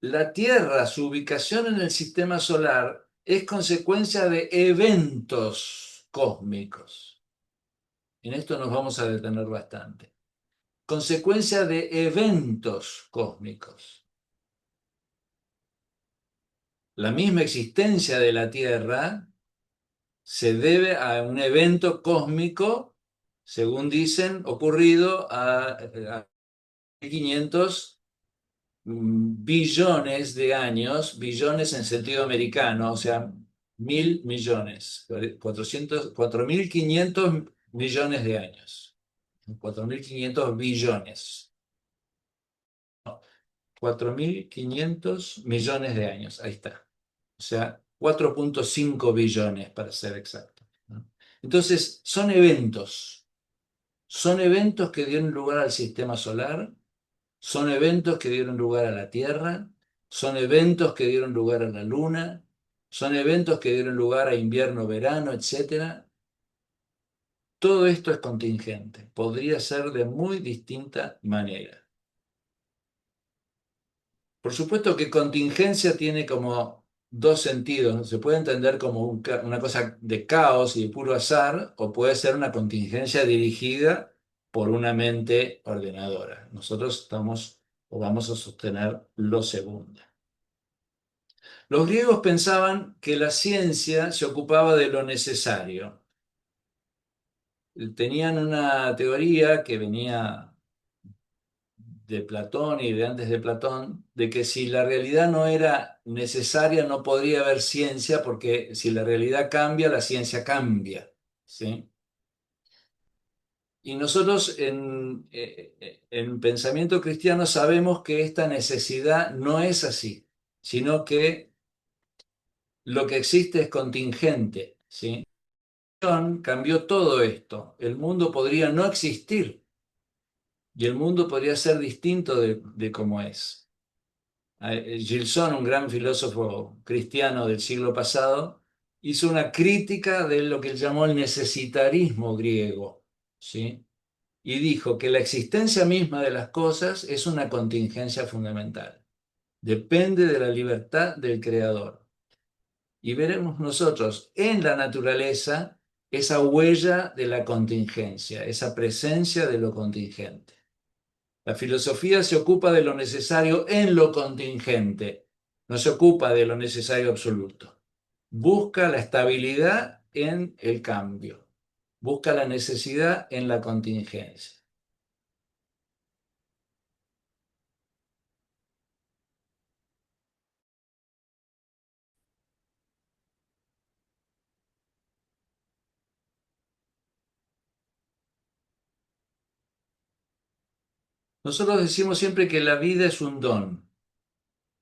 La Tierra, su ubicación en el sistema solar, es consecuencia de eventos cósmicos. En esto nos vamos a detener bastante. Consecuencia de eventos cósmicos. La misma existencia de la Tierra se debe a un evento cósmico, según dicen, ocurrido a 500 billones de años, billones en sentido americano, o sea, 1.000 millones, 4.500 millones de años, 4.500 billones, 4.500 millones de años, ahí está. O sea, 4,5 billones para ser exacto, ¿no? Entonces, son eventos que dieron lugar al sistema solar, son eventos que dieron lugar a la Tierra, son eventos que dieron lugar a la Luna, son eventos que dieron lugar a invierno, verano, etcétera. Todo esto es contingente, podría ser de muy distinta manera. Por supuesto que contingencia tiene como dos sentidos, ¿no? Se puede entender como una cosa de caos y de puro azar, o puede ser una contingencia dirigida por una mente ordenadora. Nosotros estamos o vamos a sostener lo segundo. Los griegos pensaban que la ciencia se ocupaba de lo necesario. Tenían una teoría que venía de Platón y de antes de Platón, de que si la realidad no era necesaria, no podría haber ciencia, porque si la realidad cambia, la ciencia cambia, ¿sí? Y nosotros en pensamiento cristiano sabemos que esta necesidad no es así, sino que lo que existe es contingente, ¿sí? Cambió todo esto. El mundo podría no existir y el mundo podría ser distinto de cómo es. Gilson, un gran filósofo cristiano del siglo pasado, hizo una crítica de lo que él llamó el necesitarismo griego, ¿sí? Y dijo que la existencia misma de las cosas es una contingencia fundamental. Depende de la libertad del creador. Y veremos nosotros en la naturaleza esa huella de la contingencia, esa presencia de lo contingente. La filosofía se ocupa de lo necesario en lo contingente, no se ocupa de lo necesario absoluto. Busca la estabilidad en el cambio, busca la necesidad en la contingencia. Nosotros decimos siempre que la vida es un don,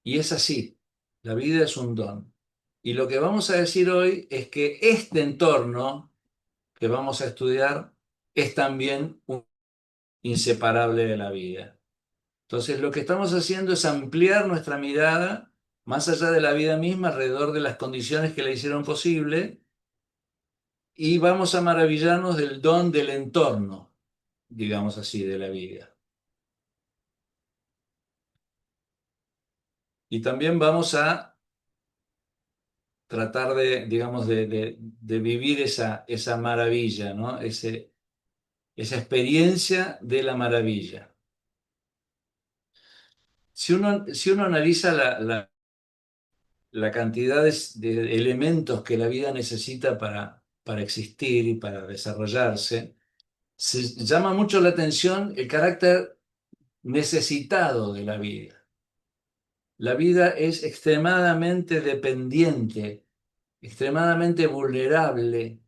y es así, la vida es un don. Y lo que vamos a decir hoy es que este entorno que vamos a estudiar es también un inseparable de la vida. Entonces, lo que estamos haciendo es ampliar nuestra mirada más allá de la vida misma, alrededor de las condiciones que la hicieron posible, y vamos a maravillarnos del don del entorno, digamos así, de la vida. Y también vamos a tratar de, digamos, de vivir esa maravilla, ¿no? Esa experiencia de la maravilla. Si uno analiza la cantidad de elementos que la vida necesita para existir y para desarrollarse, se llama mucho la atención el carácter necesitado de la vida. La vida es extremadamente dependiente, extremadamente vulnerable,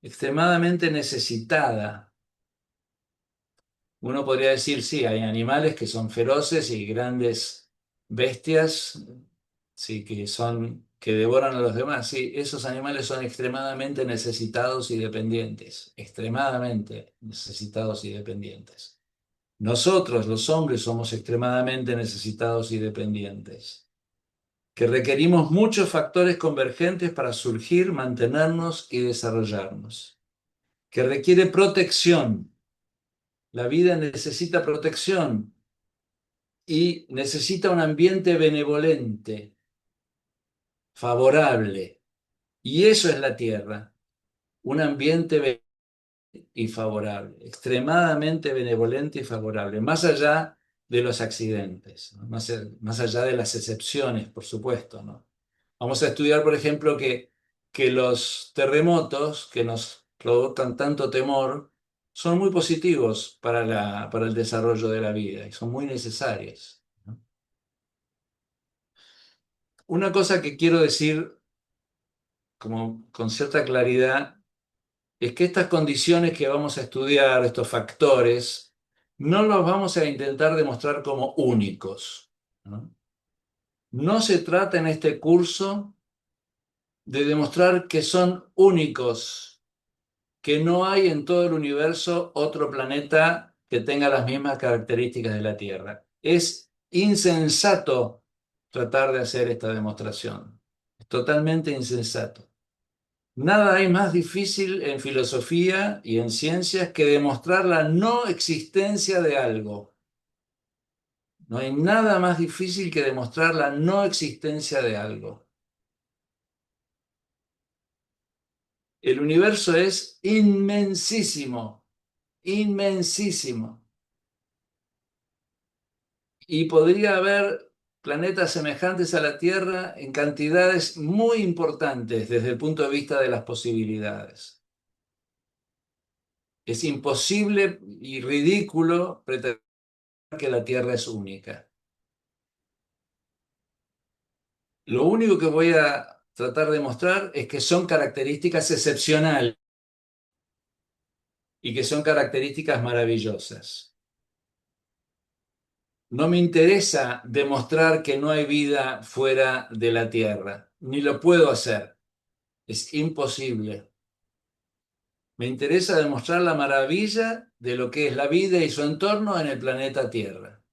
extremadamente necesitada. Uno podría decir, sí, hay animales que son feroces y grandes bestias, sí, que son que devoran a los demás. Sí, esos animales son extremadamente necesitados y dependientes, extremadamente necesitados y dependientes. Nosotros, los hombres, somos extremadamente necesitados y dependientes, que requerimos muchos factores convergentes para surgir, mantenernos y desarrollarnos, que requiere protección. La vida necesita protección y necesita un ambiente benevolente, favorable. Y eso es la Tierra, un ambiente y favorable, extremadamente benevolente y favorable, más allá de los accidentes, ¿no? Más allá de las excepciones, por supuesto, ¿no? Vamos a estudiar, por ejemplo, que los terremotos que nos provocan tanto temor son muy positivos para el desarrollo de la vida y son muy necesarios, ¿no? Una cosa que quiero decir como con cierta claridad es que estas condiciones que vamos a estudiar, estos factores, no los vamos a intentar demostrar como únicos, ¿no? No se trata en este curso de demostrar que son únicos, que no hay en todo el universo otro planeta que tenga las mismas características de la Tierra. Es insensato tratar de hacer esta demostración. Es totalmente insensato. Nada hay más difícil en filosofía y en ciencias que demostrar la no existencia de algo. No hay nada más difícil que demostrar la no existencia de algo. El universo es inmensísimo, inmensísimo. Y podría haber planetas semejantes a la Tierra en cantidades muy importantes desde el punto de vista de las posibilidades. Es imposible y ridículo pretender que la Tierra es única. Lo único que voy a tratar de mostrar es que son características excepcionales y que son características maravillosas. No me interesa demostrar que no hay vida fuera de la Tierra, ni lo puedo hacer. Es imposible. Me interesa demostrar la maravilla de lo que es la vida y su entorno en el planeta Tierra.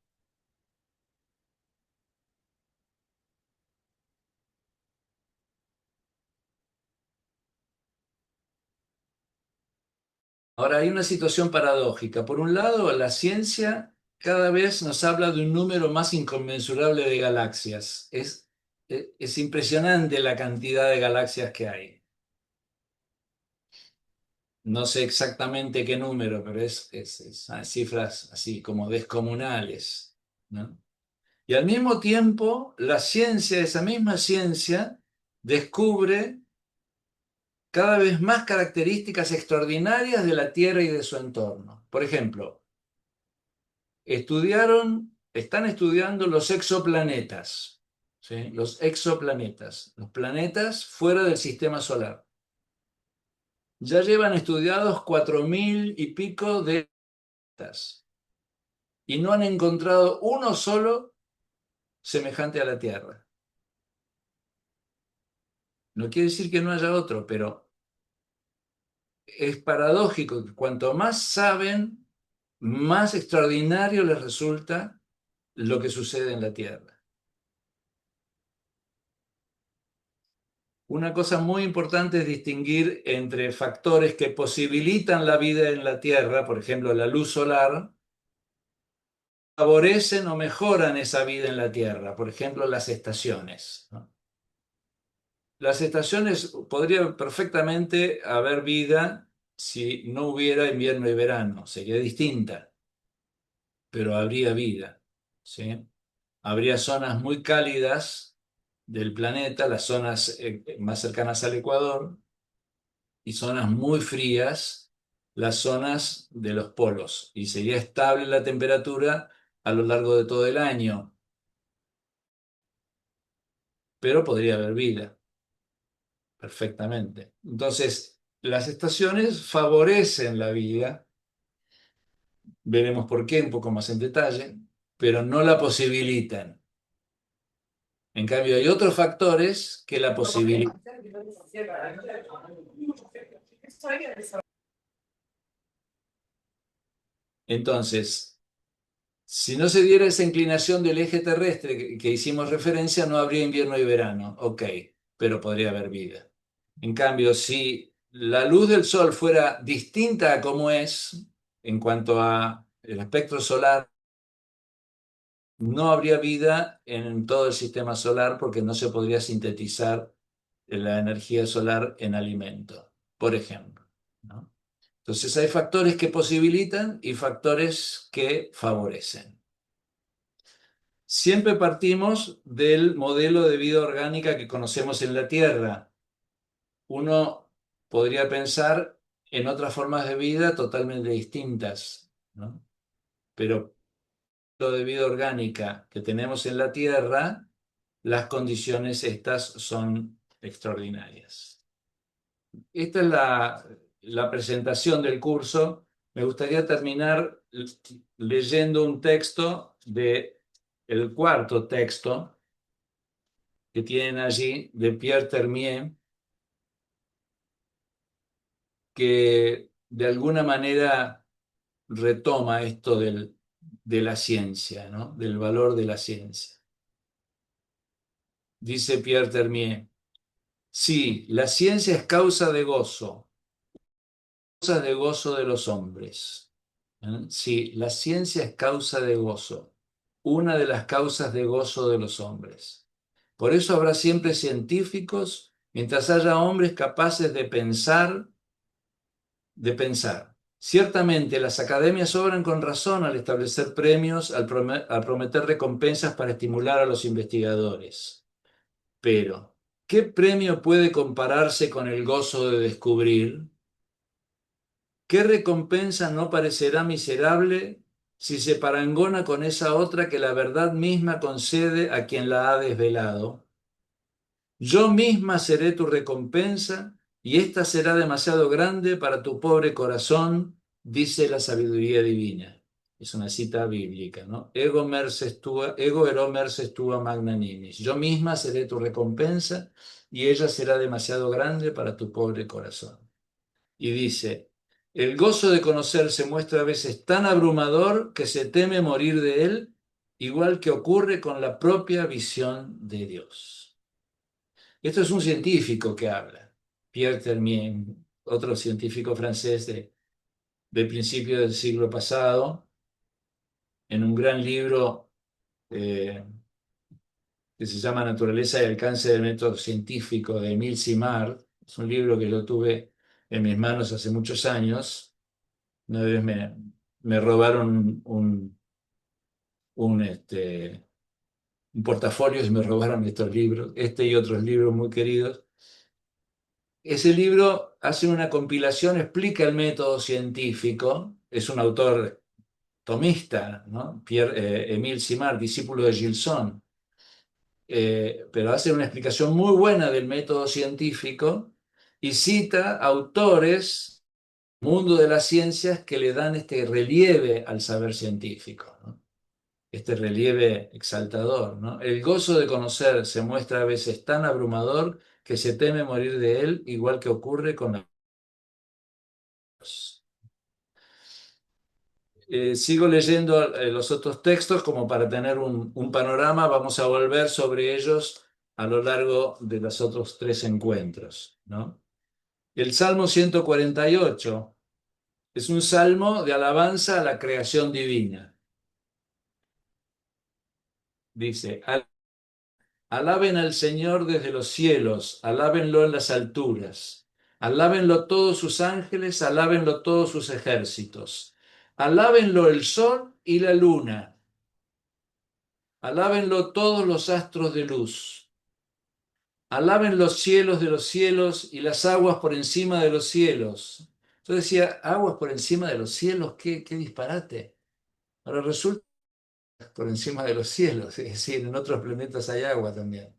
Ahora, hay una situación paradójica. Por un lado, la ciencia cada vez nos habla de un número más inconmensurable de galaxias. Es impresionante la cantidad de galaxias que hay. No sé exactamente qué número, pero cifras así como descomunales, ¿no? Y al mismo tiempo, la ciencia, esa misma ciencia, descubre cada vez más características extraordinarias de la Tierra y de su entorno. Por ejemplo, están estudiando los exoplanetas, ¿sí? Los exoplanetas, los planetas fuera del sistema solar. Ya llevan estudiados 4.000 y pico de planetas y no han encontrado uno solo semejante a la Tierra. No quiere decir que no haya otro, pero es paradójico que cuanto más saben, más extraordinario les resulta lo que sucede en la Tierra. Una cosa muy importante es distinguir entre factores que posibilitan la vida en la Tierra, por ejemplo, la luz solar, favorecen o mejoran esa vida en la Tierra, por ejemplo, las estaciones, ¿no? Las estaciones, podría perfectamente haber vida si no hubiera invierno y verano, sería distinta, pero habría vida, ¿sí? Habría zonas muy cálidas del planeta, las zonas más cercanas al Ecuador, y zonas muy frías, las zonas de los polos, y sería estable la temperatura a lo largo de todo el año, pero podría haber vida perfectamente. Entonces, las estaciones favorecen la vida, veremos por qué un poco más en detalle, pero no la posibilitan. En cambio, hay otros factores que la posibilidad. Entonces, si no se diera esa inclinación del eje terrestre que hicimos referencia, no habría invierno y verano. Ok, pero podría haber vida. En cambio, si la luz del Sol fuera distinta a como es en cuanto a el espectro solar, no habría vida en todo el sistema solar porque no se podría sintetizar la energía solar en alimento, por ejemplo, ¿no? Entonces hay factores que posibilitan y factores que favorecen. Siempre partimos del modelo de vida orgánica que conocemos en la Tierra. Uno podría pensar en otras formas de vida totalmente distintas, ¿no? Pero lo de vida orgánica que tenemos en la Tierra, las condiciones estas son extraordinarias. Esta es la presentación del curso. Me gustaría terminar leyendo un texto el cuarto texto que tienen allí de Pierre Termier, que de alguna manera retoma esto de la ciencia, ¿no? Del valor de la ciencia. Dice Pierre Termier, sí, la ciencia es causa de gozo, causa de gozo de los hombres. ¿Eh? Sí, la ciencia es causa de gozo, una de las causas de gozo de los hombres. Por eso habrá siempre científicos, mientras haya hombres capaces de pensar. Ciertamente, las academias obran con razón al establecer premios, al prometer recompensas para estimular a los investigadores. Pero, ¿qué premio puede compararse con el gozo de descubrir? ¿Qué recompensa no parecerá miserable si se parangona con esa otra que la verdad misma concede a quien la ha desvelado? Yo misma seré tu recompensa y ésta será demasiado grande para tu pobre corazón, dice la sabiduría divina. Es una cita bíblica, ¿no? Ego ero merces tua magna nimis. Yo misma seré tu recompensa y ella será demasiado grande para tu pobre corazón. Y dice, el gozo de conocer se muestra a veces tan abrumador que se teme morir de él, igual que ocurre con la propia visión de Dios. Esto es un científico que habla, Pierre Termier, otro científico francés de principio del siglo pasado, en un gran libro eh, que se llama Naturaleza y alcance del método científico de Émile Simard. Es un libro que yo tuve en mis manos hace muchos años. Una vez me robaron un portafolio y me robaron estos libros, este y otros libros muy queridos. Ese libro hace una compilación, explica el método científico, es un autor tomista, ¿no? Émile Simard, discípulo de Gilson, pero hace una explicación muy buena del método científico y cita autores del mundo de las ciencias que le dan este relieve al saber científico, ¿no? Este relieve exaltador, ¿no? El gozo de conocer se muestra a veces tan abrumador que se teme morir de él, igual que ocurre con los. Sigo leyendo los otros textos como para tener un panorama. Vamos a volver sobre ellos a lo largo de los otros tres encuentros, ¿no? El Salmo 148 es un salmo de alabanza a la creación divina. Dice, alaben al Señor desde los cielos, alábenlo en las alturas, alábenlo todos sus ángeles, alábenlo todos sus ejércitos, alábenlo el sol y la luna, alábenlo todos los astros de luz, alaben los cielos de los cielos y las aguas por encima de los cielos. Yo decía, aguas por encima de los cielos, qué disparate. Ahora resulta por encima de los cielos, es decir, en otros planetas hay agua también.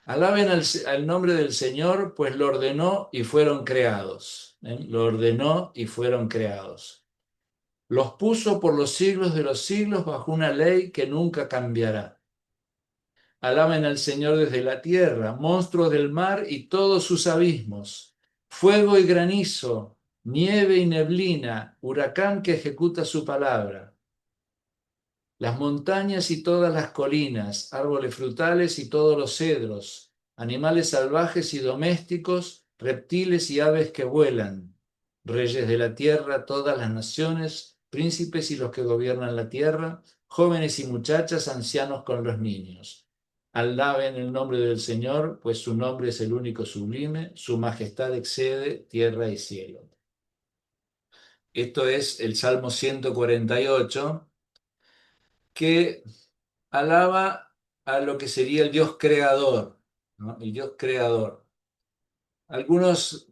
Alaben al nombre del Señor, pues lo ordenó y fueron creados. Lo ordenó y fueron creados. Los puso por los siglos de los siglos bajo una ley que nunca cambiará. Alaben al Señor desde la tierra, monstruos del mar y todos sus abismos, fuego y granizo, nieve y neblina, huracán que ejecuta su palabra. Las montañas y todas las colinas, árboles frutales y todos los cedros, animales salvajes y domésticos, reptiles y aves que vuelan, reyes de la tierra, todas las naciones, príncipes y los que gobiernan la tierra, jóvenes y muchachas, ancianos con los niños. Alaben el nombre del Señor, pues su nombre es el único sublime, su majestad excede tierra y cielo. Esto es el Salmo 148, que alaba a lo que sería el Dios creador, ¿no? El Dios creador. Algunos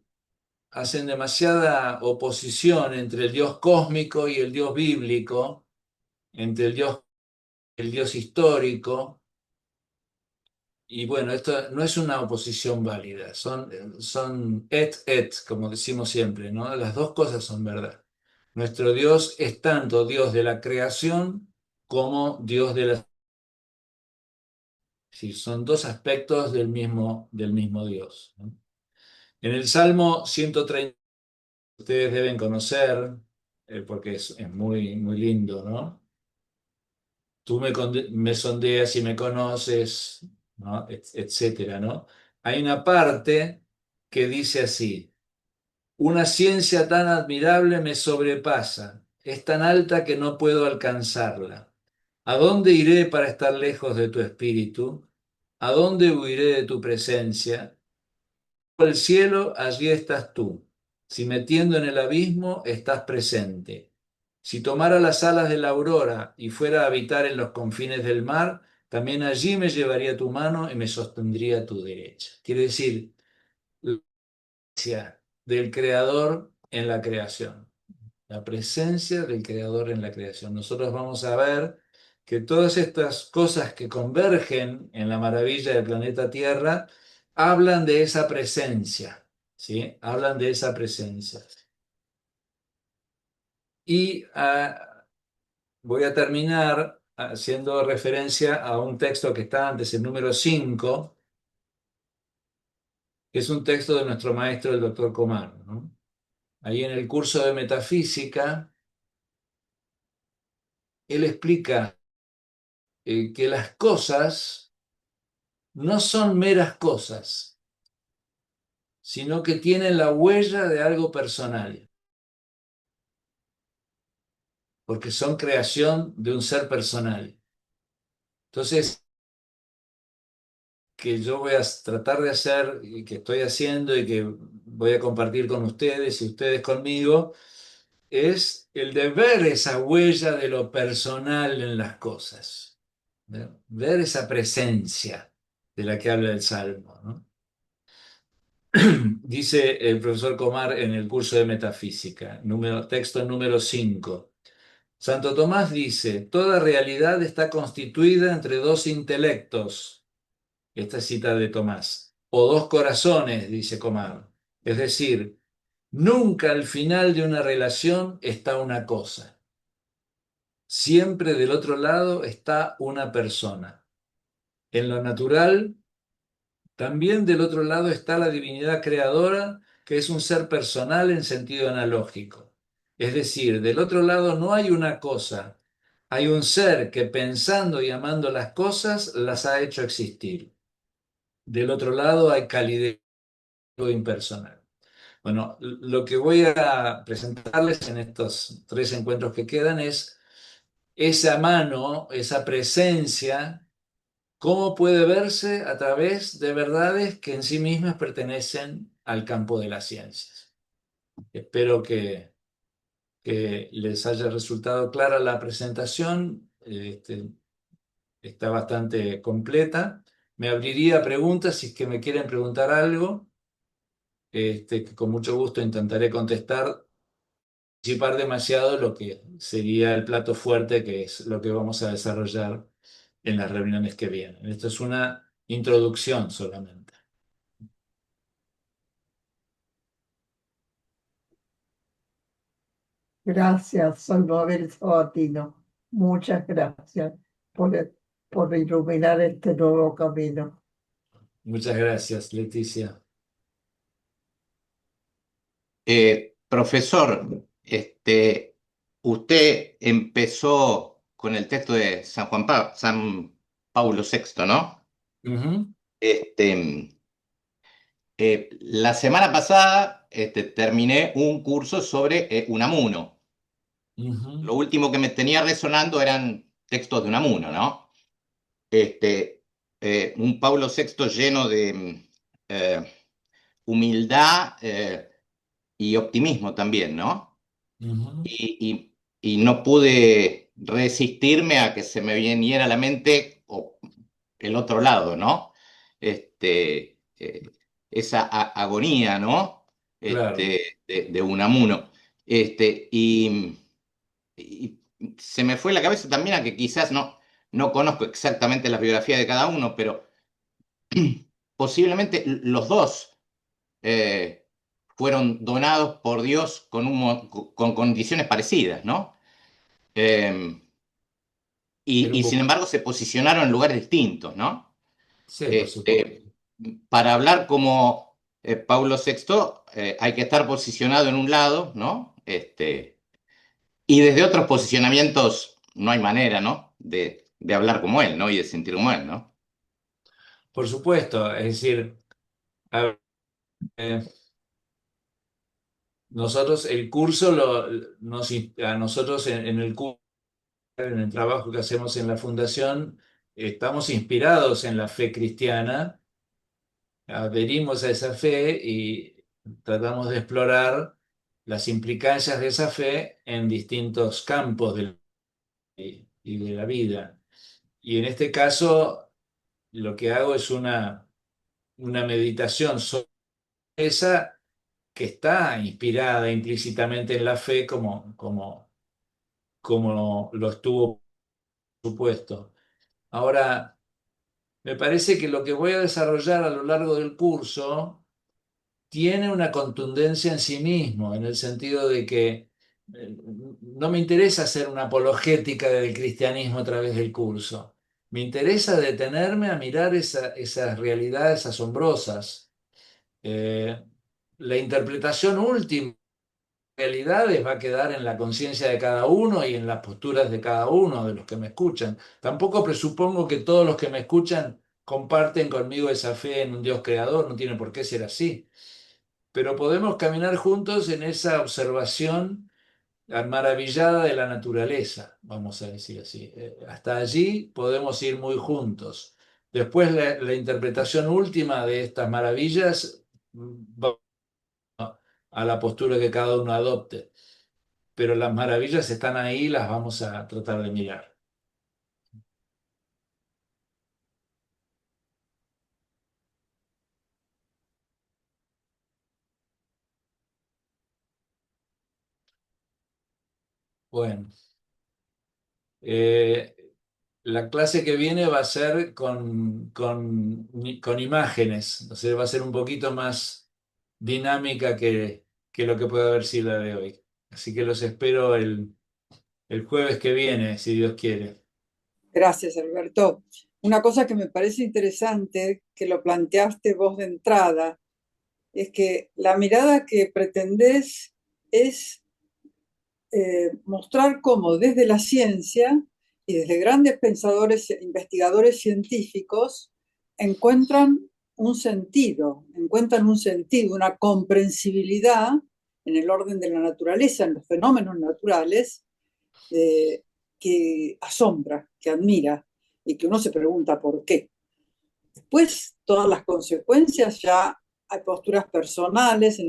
hacen demasiada oposición entre el Dios cósmico y el Dios bíblico, entre el Dios histórico, y bueno, esto no es una oposición válida, son et, como decimos siempre, ¿no? Las dos cosas son verdad. Nuestro Dios es tanto Dios de la creación como Dios de la... Sí, son dos aspectos del mismo Dios, ¿no? En el Salmo 130, ustedes deben conocer, porque es muy, muy lindo, ¿no? Tú me sondeas y me conoces, ¿no? Etcétera, ¿no? Hay una parte que dice así: una ciencia tan admirable me sobrepasa, es tan alta que no puedo alcanzarla. ¿A dónde iré para estar lejos de tu espíritu? ¿A dónde huiré de tu presencia? El cielo, allí estás tú. Si metiendo en el abismo, estás presente. Si tomara las alas de la aurora y fuera a habitar en los confines del mar, también allí me llevaría tu mano y me sostendría a tu derecha. Quiere decir, la presencia del Creador en la creación. La presencia del Creador en la creación. Nosotros vamos a ver que todas estas cosas que convergen en la maravilla del planeta Tierra hablan de esa presencia, ¿sí? Hablan de esa presencia. Y voy a terminar haciendo referencia a un texto que está antes, el número 5, que es un texto de nuestro maestro, el doctor Comar, ¿no? Ahí en el curso de metafísica, él explica que las cosas no son meras cosas, sino que tienen la huella de algo personal, porque son creación de un ser personal. Entonces, que yo voy a tratar de hacer y que estoy haciendo y que voy a compartir con ustedes y ustedes conmigo, es el de ver esa huella de lo personal en las cosas, ¿no? Ver esa presencia de la que habla el Salmo, ¿no? Dice el profesor Comar en el curso de metafísica, texto número 5. Santo Tomás dice: toda realidad está constituida entre dos intelectos. Esta es cita de Tomás. O dos corazones, dice Comar. Es decir, nunca al final de una relación está una cosa. Siempre del otro lado está una persona. En lo natural, también del otro lado está la divinidad creadora, que es un ser personal en sentido analógico. Es decir, del otro lado no hay una cosa, hay un ser que pensando y amando las cosas las ha hecho existir. Del otro lado hay calidez impersonal. Bueno, lo que voy a presentarles en estos 3 encuentros que quedan es esa mano, esa presencia. ¿Cómo puede verse? A través de verdades que en sí mismas pertenecen al campo de las ciencias. Espero que les haya resultado clara la presentación. Está bastante completa. Me abriría a preguntas si es que me quieren preguntar algo, que con mucho gusto intentaré contestar, anticipar demasiado lo que sería el plato fuerte, que es lo que vamos a desarrollar en las reuniones que vienen. Esto es una introducción solamente. Gracias, Salvador Sabatino. Muchas gracias por por iluminar este nuevo camino. Muchas gracias, Leticia. Profesor, usted empezó con el texto de San Pablo VI, ¿no? Ujú, Este, la semana pasada terminé un curso sobre Unamuno. ujú, Lo último que me tenía resonando eran textos de Unamuno, ¿no? Un Pablo VI lleno de humildad y optimismo también, ¿no? ujú. Y no pude resistirme a que se me viniera a la mente el otro lado, ¿no? Esa agonía, ¿no? Claro. De Unamuno. Y se me fue la cabeza también a que quizás no conozco exactamente las biografías de cada uno, pero posiblemente los dos eh, fueron donados por Dios con condiciones parecidas, ¿no? Eh, Era un y sin poco. embargo se posicionaron en lugares distintos, ¿no? Sí, por Este, supuesto. para hablar como Pablo VI, hay que estar posicionado en un lado, ¿no? Y desde otros posicionamientos no hay manera, ¿no? De hablar como él, ¿no? Y de sentir como él, ¿no? Por supuesto. Es decir, a ver, nosotros el curso, a nosotros en el curso, en el trabajo que hacemos en la fundación, estamos inspirados en la fe cristiana, adherimos a esa fe y tratamos de explorar las implicancias de esa fe en distintos campos y de la vida. Y en este caso, lo que hago es una meditación sobre esa que está inspirada implícitamente en la fe como lo estuvo, por supuesto. Ahora, me parece que lo que voy a desarrollar a lo largo del curso tiene una contundencia en sí mismo, en el sentido de que no me interesa hacer una apologética del cristianismo a través del curso. Me interesa detenerme a mirar esas realidades asombrosas. Eh, la interpretación última realidades va a quedar en la conciencia de cada uno y en las posturas de cada uno de los que me escuchan. Tampoco presupongo que todos los que me escuchan comparten conmigo esa fe en un Dios creador, no tiene por qué ser así. Pero podemos caminar juntos en esa observación maravillada de la naturaleza, vamos a decir así. Hasta allí podemos ir muy juntos. Después la interpretación última de estas maravillas va a la postura que cada uno adopte, pero las maravillas están ahí, las vamos a tratar de mirar. Bueno, eh, la clase que viene va a ser con imágenes, o sea, va a ser un poquito más dinámica que lo que puede haber sido la de hoy. Así que los espero el jueves que viene, si Dios quiere. Gracias, Alberto. Una cosa que me parece interesante, que lo planteaste vos de entrada, es que la mirada que pretendés es mostrar cómo desde la ciencia y desde grandes pensadores, investigadores científicos, encuentran un sentido, una comprensibilidad en el orden de la naturaleza, en los fenómenos naturales, eh, que asombra, que admira y que uno se pregunta por qué. Después, todas las consecuencias, ya hay posturas personales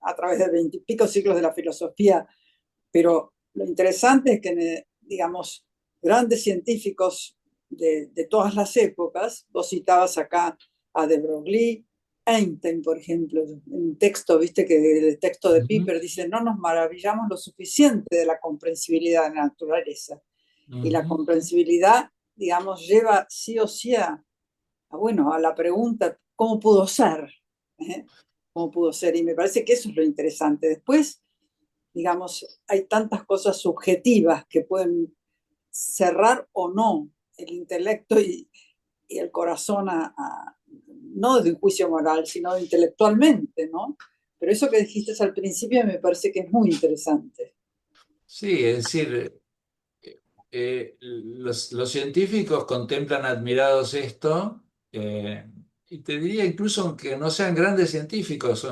a través de 20 y pico siglos de la filosofía, pero lo interesante es que, digamos, grandes científicos de todas las épocas, vos citabas acá a de Broglie, Einstein, por ejemplo, en un texto, viste que el texto de Ujú, Piper dice, no nos maravillamos lo suficiente de la comprensibilidad de la naturaleza. Y la ujú. comprensibilidad, digamos, lleva sí o sí bueno, a la pregunta, ¿cómo pudo ser? ¿Eh? ¿Cómo pudo ser? Y me parece que eso es lo interesante. Después, digamos, hay tantas cosas subjetivas que pueden cerrar o no el intelecto y el corazón no desde un juicio moral, sino intelectualmente, ¿no? Pero eso que dijiste al principio me parece que es muy interesante. Sí, es decir, los científicos contemplan admirados esto, y te diría incluso aunque no sean grandes científicos,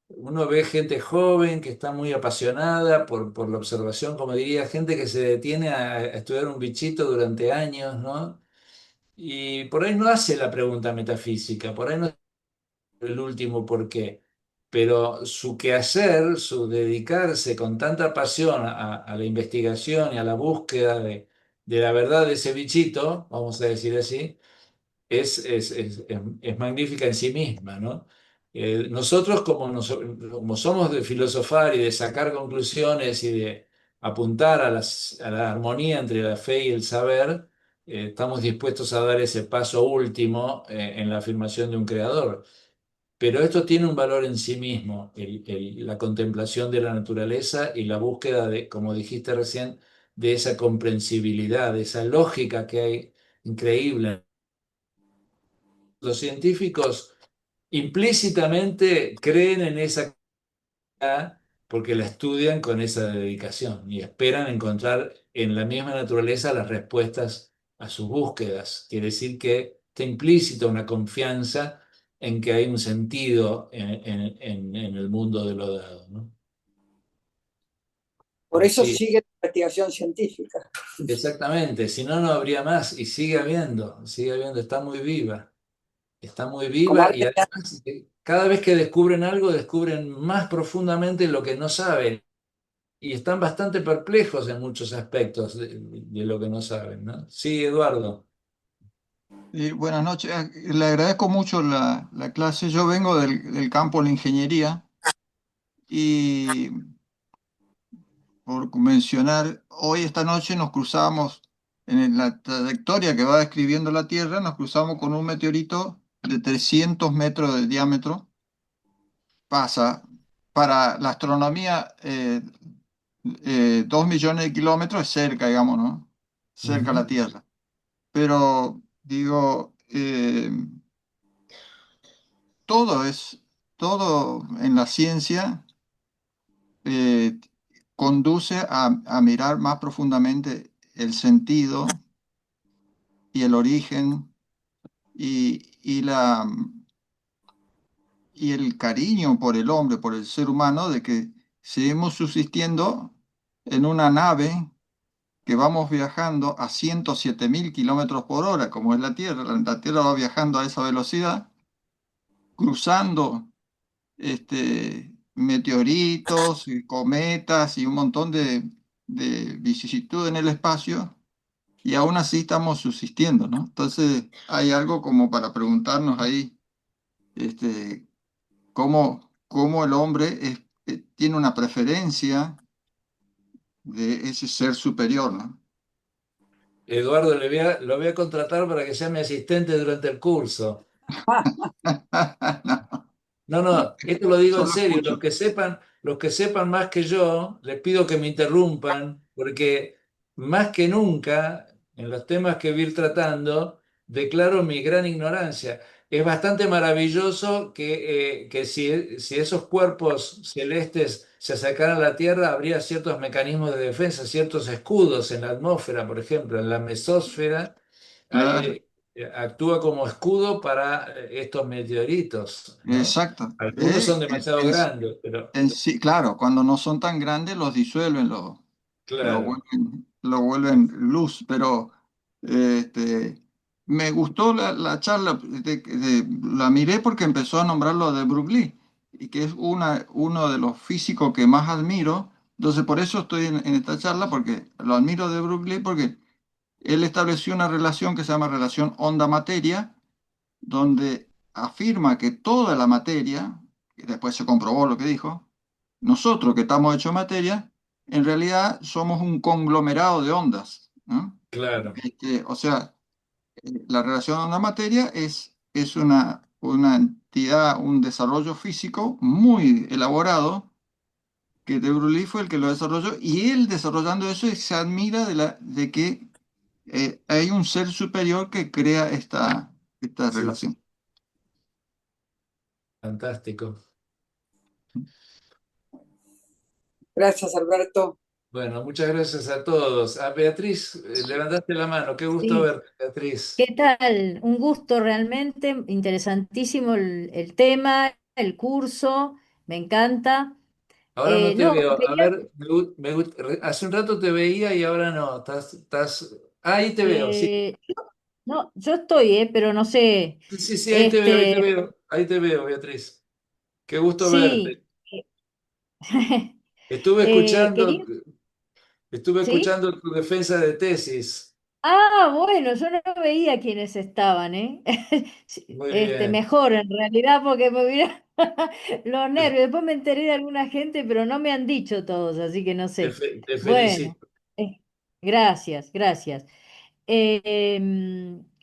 uno ve gente joven que está muy apasionada por la observación, como diría, gente que se detiene a estudiar un bichito durante años, ¿no? Y por ahí no hace la pregunta metafísica, por ahí no es el último por qué, pero su quehacer, su dedicarse con tanta pasión a la investigación y a la búsqueda de la verdad de ese bichito, vamos a decir así, es magnífica en sí misma, ¿no? Nosotros como somos de filosofar y de sacar conclusiones y de apuntar a la armonía entre la fe y el saber, estamos dispuestos a dar ese paso último en la afirmación de un creador. Pero esto tiene un valor en sí mismo, la contemplación de la naturaleza y la búsqueda de, como dijiste recién, de esa comprensibilidad, de esa lógica que hay increíble. Los científicos implícitamente creen en esa actividad porque la estudian con esa dedicación y esperan encontrar en la misma naturaleza las respuestas a sus búsquedas. Quiere decir que está implícita una confianza en que hay un sentido en el mundo de lo dado, ¿no? Por eso Sí, sigue la investigación científica. exactamente. Si no, no habría más. Y sigue habiendo, está muy viva. Está muy Como viva y alguien, además cada vez que descubren algo, descubren más profundamente lo que no saben y están bastante perplejos en muchos aspectos de lo que no saben, ¿no? Sí, Eduardo. Buenas noches. Le agradezco mucho la clase. Yo vengo del campo de la ingeniería y por mencionar, hoy esta noche nos cruzamos la trayectoria que va describiendo la Tierra, nos cruzamos con un meteorito de 300 metros de diámetro. Pasa para la astronomía 2 millones de kilómetros es cerca, digamos, ¿no? Cerca a la Ujú. Tierra. Pero digo, todo es, todo en la ciencia eh, conduce a mirar más profundamente el sentido y el origen y y el cariño por el hombre, por el ser humano, de que seguimos subsistiendo en una nave que vamos viajando a 107.000 kilómetros por hora, como es la Tierra. La Tierra va viajando a esa velocidad, cruzando meteoritos, y cometas y un montón de vicisitudes en el espacio, y aún así estamos subsistiendo, ¿no? Entonces hay algo como para preguntarnos ahí, este, cómo el hombre tiene una preferencia de ese ser superior, ¿no? Eduardo, lo voy a contratar para que sea mi asistente durante el curso. No, No, no, esto lo digo en solo serio. escucho. Los que sepan más que yo, les pido que me interrumpan, porque más que nunca, en los temas que voy a ir tratando, declaro mi gran ignorancia. Es bastante maravilloso que si esos cuerpos celestes se acercaran a la Tierra, habría ciertos mecanismos de defensa, ciertos escudos en la atmósfera, por ejemplo, en la mesósfera Claro, hay, actúa como escudo para estos meteoritos, ¿no? exacto. Algunos son demasiado grandes, pero En sí, claro, cuando no son tan grandes los disuelven, claro. lo vuelven luz, pero este, me gustó la charla, la miré porque empezó a nombrar lo de Bruce Lee, y que es uno de los físicos que más admiro. Entonces por eso estoy en esta charla, porque lo admiro de Bruce Lee, porque él estableció una relación que se llama relación onda-materia, donde afirma que toda la materia, y después se comprobó lo que dijo, nosotros que estamos hechos de materia, en realidad somos un conglomerado de ondas, ¿no? Claro. O sea, la relación onda-materia es una entidad, un desarrollo físico muy elaborado, que de Broglie fue el que lo desarrolló, y él desarrollando eso se admira de que hay un ser superior que crea esta Sí, relación. fantástico. Gracias, Alberto. Bueno, muchas gracias a todos. A Beatriz, levantaste la mano. Qué gusto Sí, verte, Beatriz. ¿qué tal? Un gusto realmente, interesantísimo el tema, el curso, me encanta. Ahora no te No, veo. A quería, ver, hace un rato te veía y ahora no. Ahí te veo, sí. eh, no, yo estoy, pero no sé, Sí, sí, sí, ahí te veo, ahí te este, veo. Ahí te veo, Beatriz. Qué gusto sí, verte. Estuve quería, escuchando, estuve ¿sí? escuchando tu defensa de tesis. Ah, bueno, yo no veía quiénes estaban, ¿eh? Sí, Muy bien. mejor en realidad porque me hubiera los nervios. Después me enteré de alguna gente, pero no me han dicho todos, así que no sé. Te Bueno, felicito. gracias, gracias.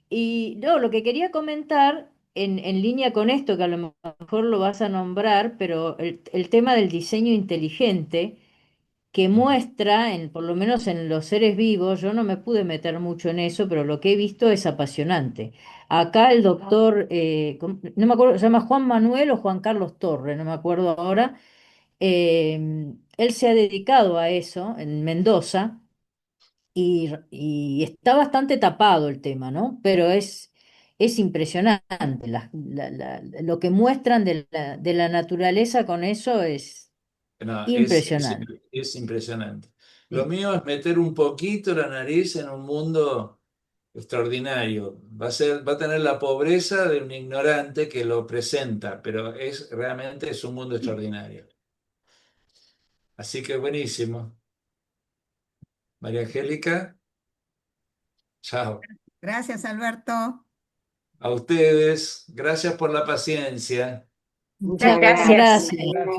Y no, lo que quería comentar en línea con esto, que a lo mejor lo vas a nombrar, pero el tema del diseño inteligente que muestra, por lo menos en los seres vivos, yo no me pude meter mucho en eso, pero lo que he visto es apasionante. Acá el doctor, no me acuerdo, se llama Juan Manuel o Juan Carlos Torre, no me acuerdo ahora, él se ha dedicado a eso en Mendoza y está bastante tapado el tema, ¿no? Pero es impresionante lo que muestran de la naturaleza con eso es No, impresionante. es impresionante. Lo Sí. mío es meter un poquito la nariz en un mundo extraordinario. Va a tener la pobreza de un ignorante que lo presenta, pero realmente es un mundo extraordinario. Así que buenísimo. María Angélica, chao. Gracias, Alberto. A ustedes, gracias por la paciencia. Muchas Gracias. gracias. Gracias.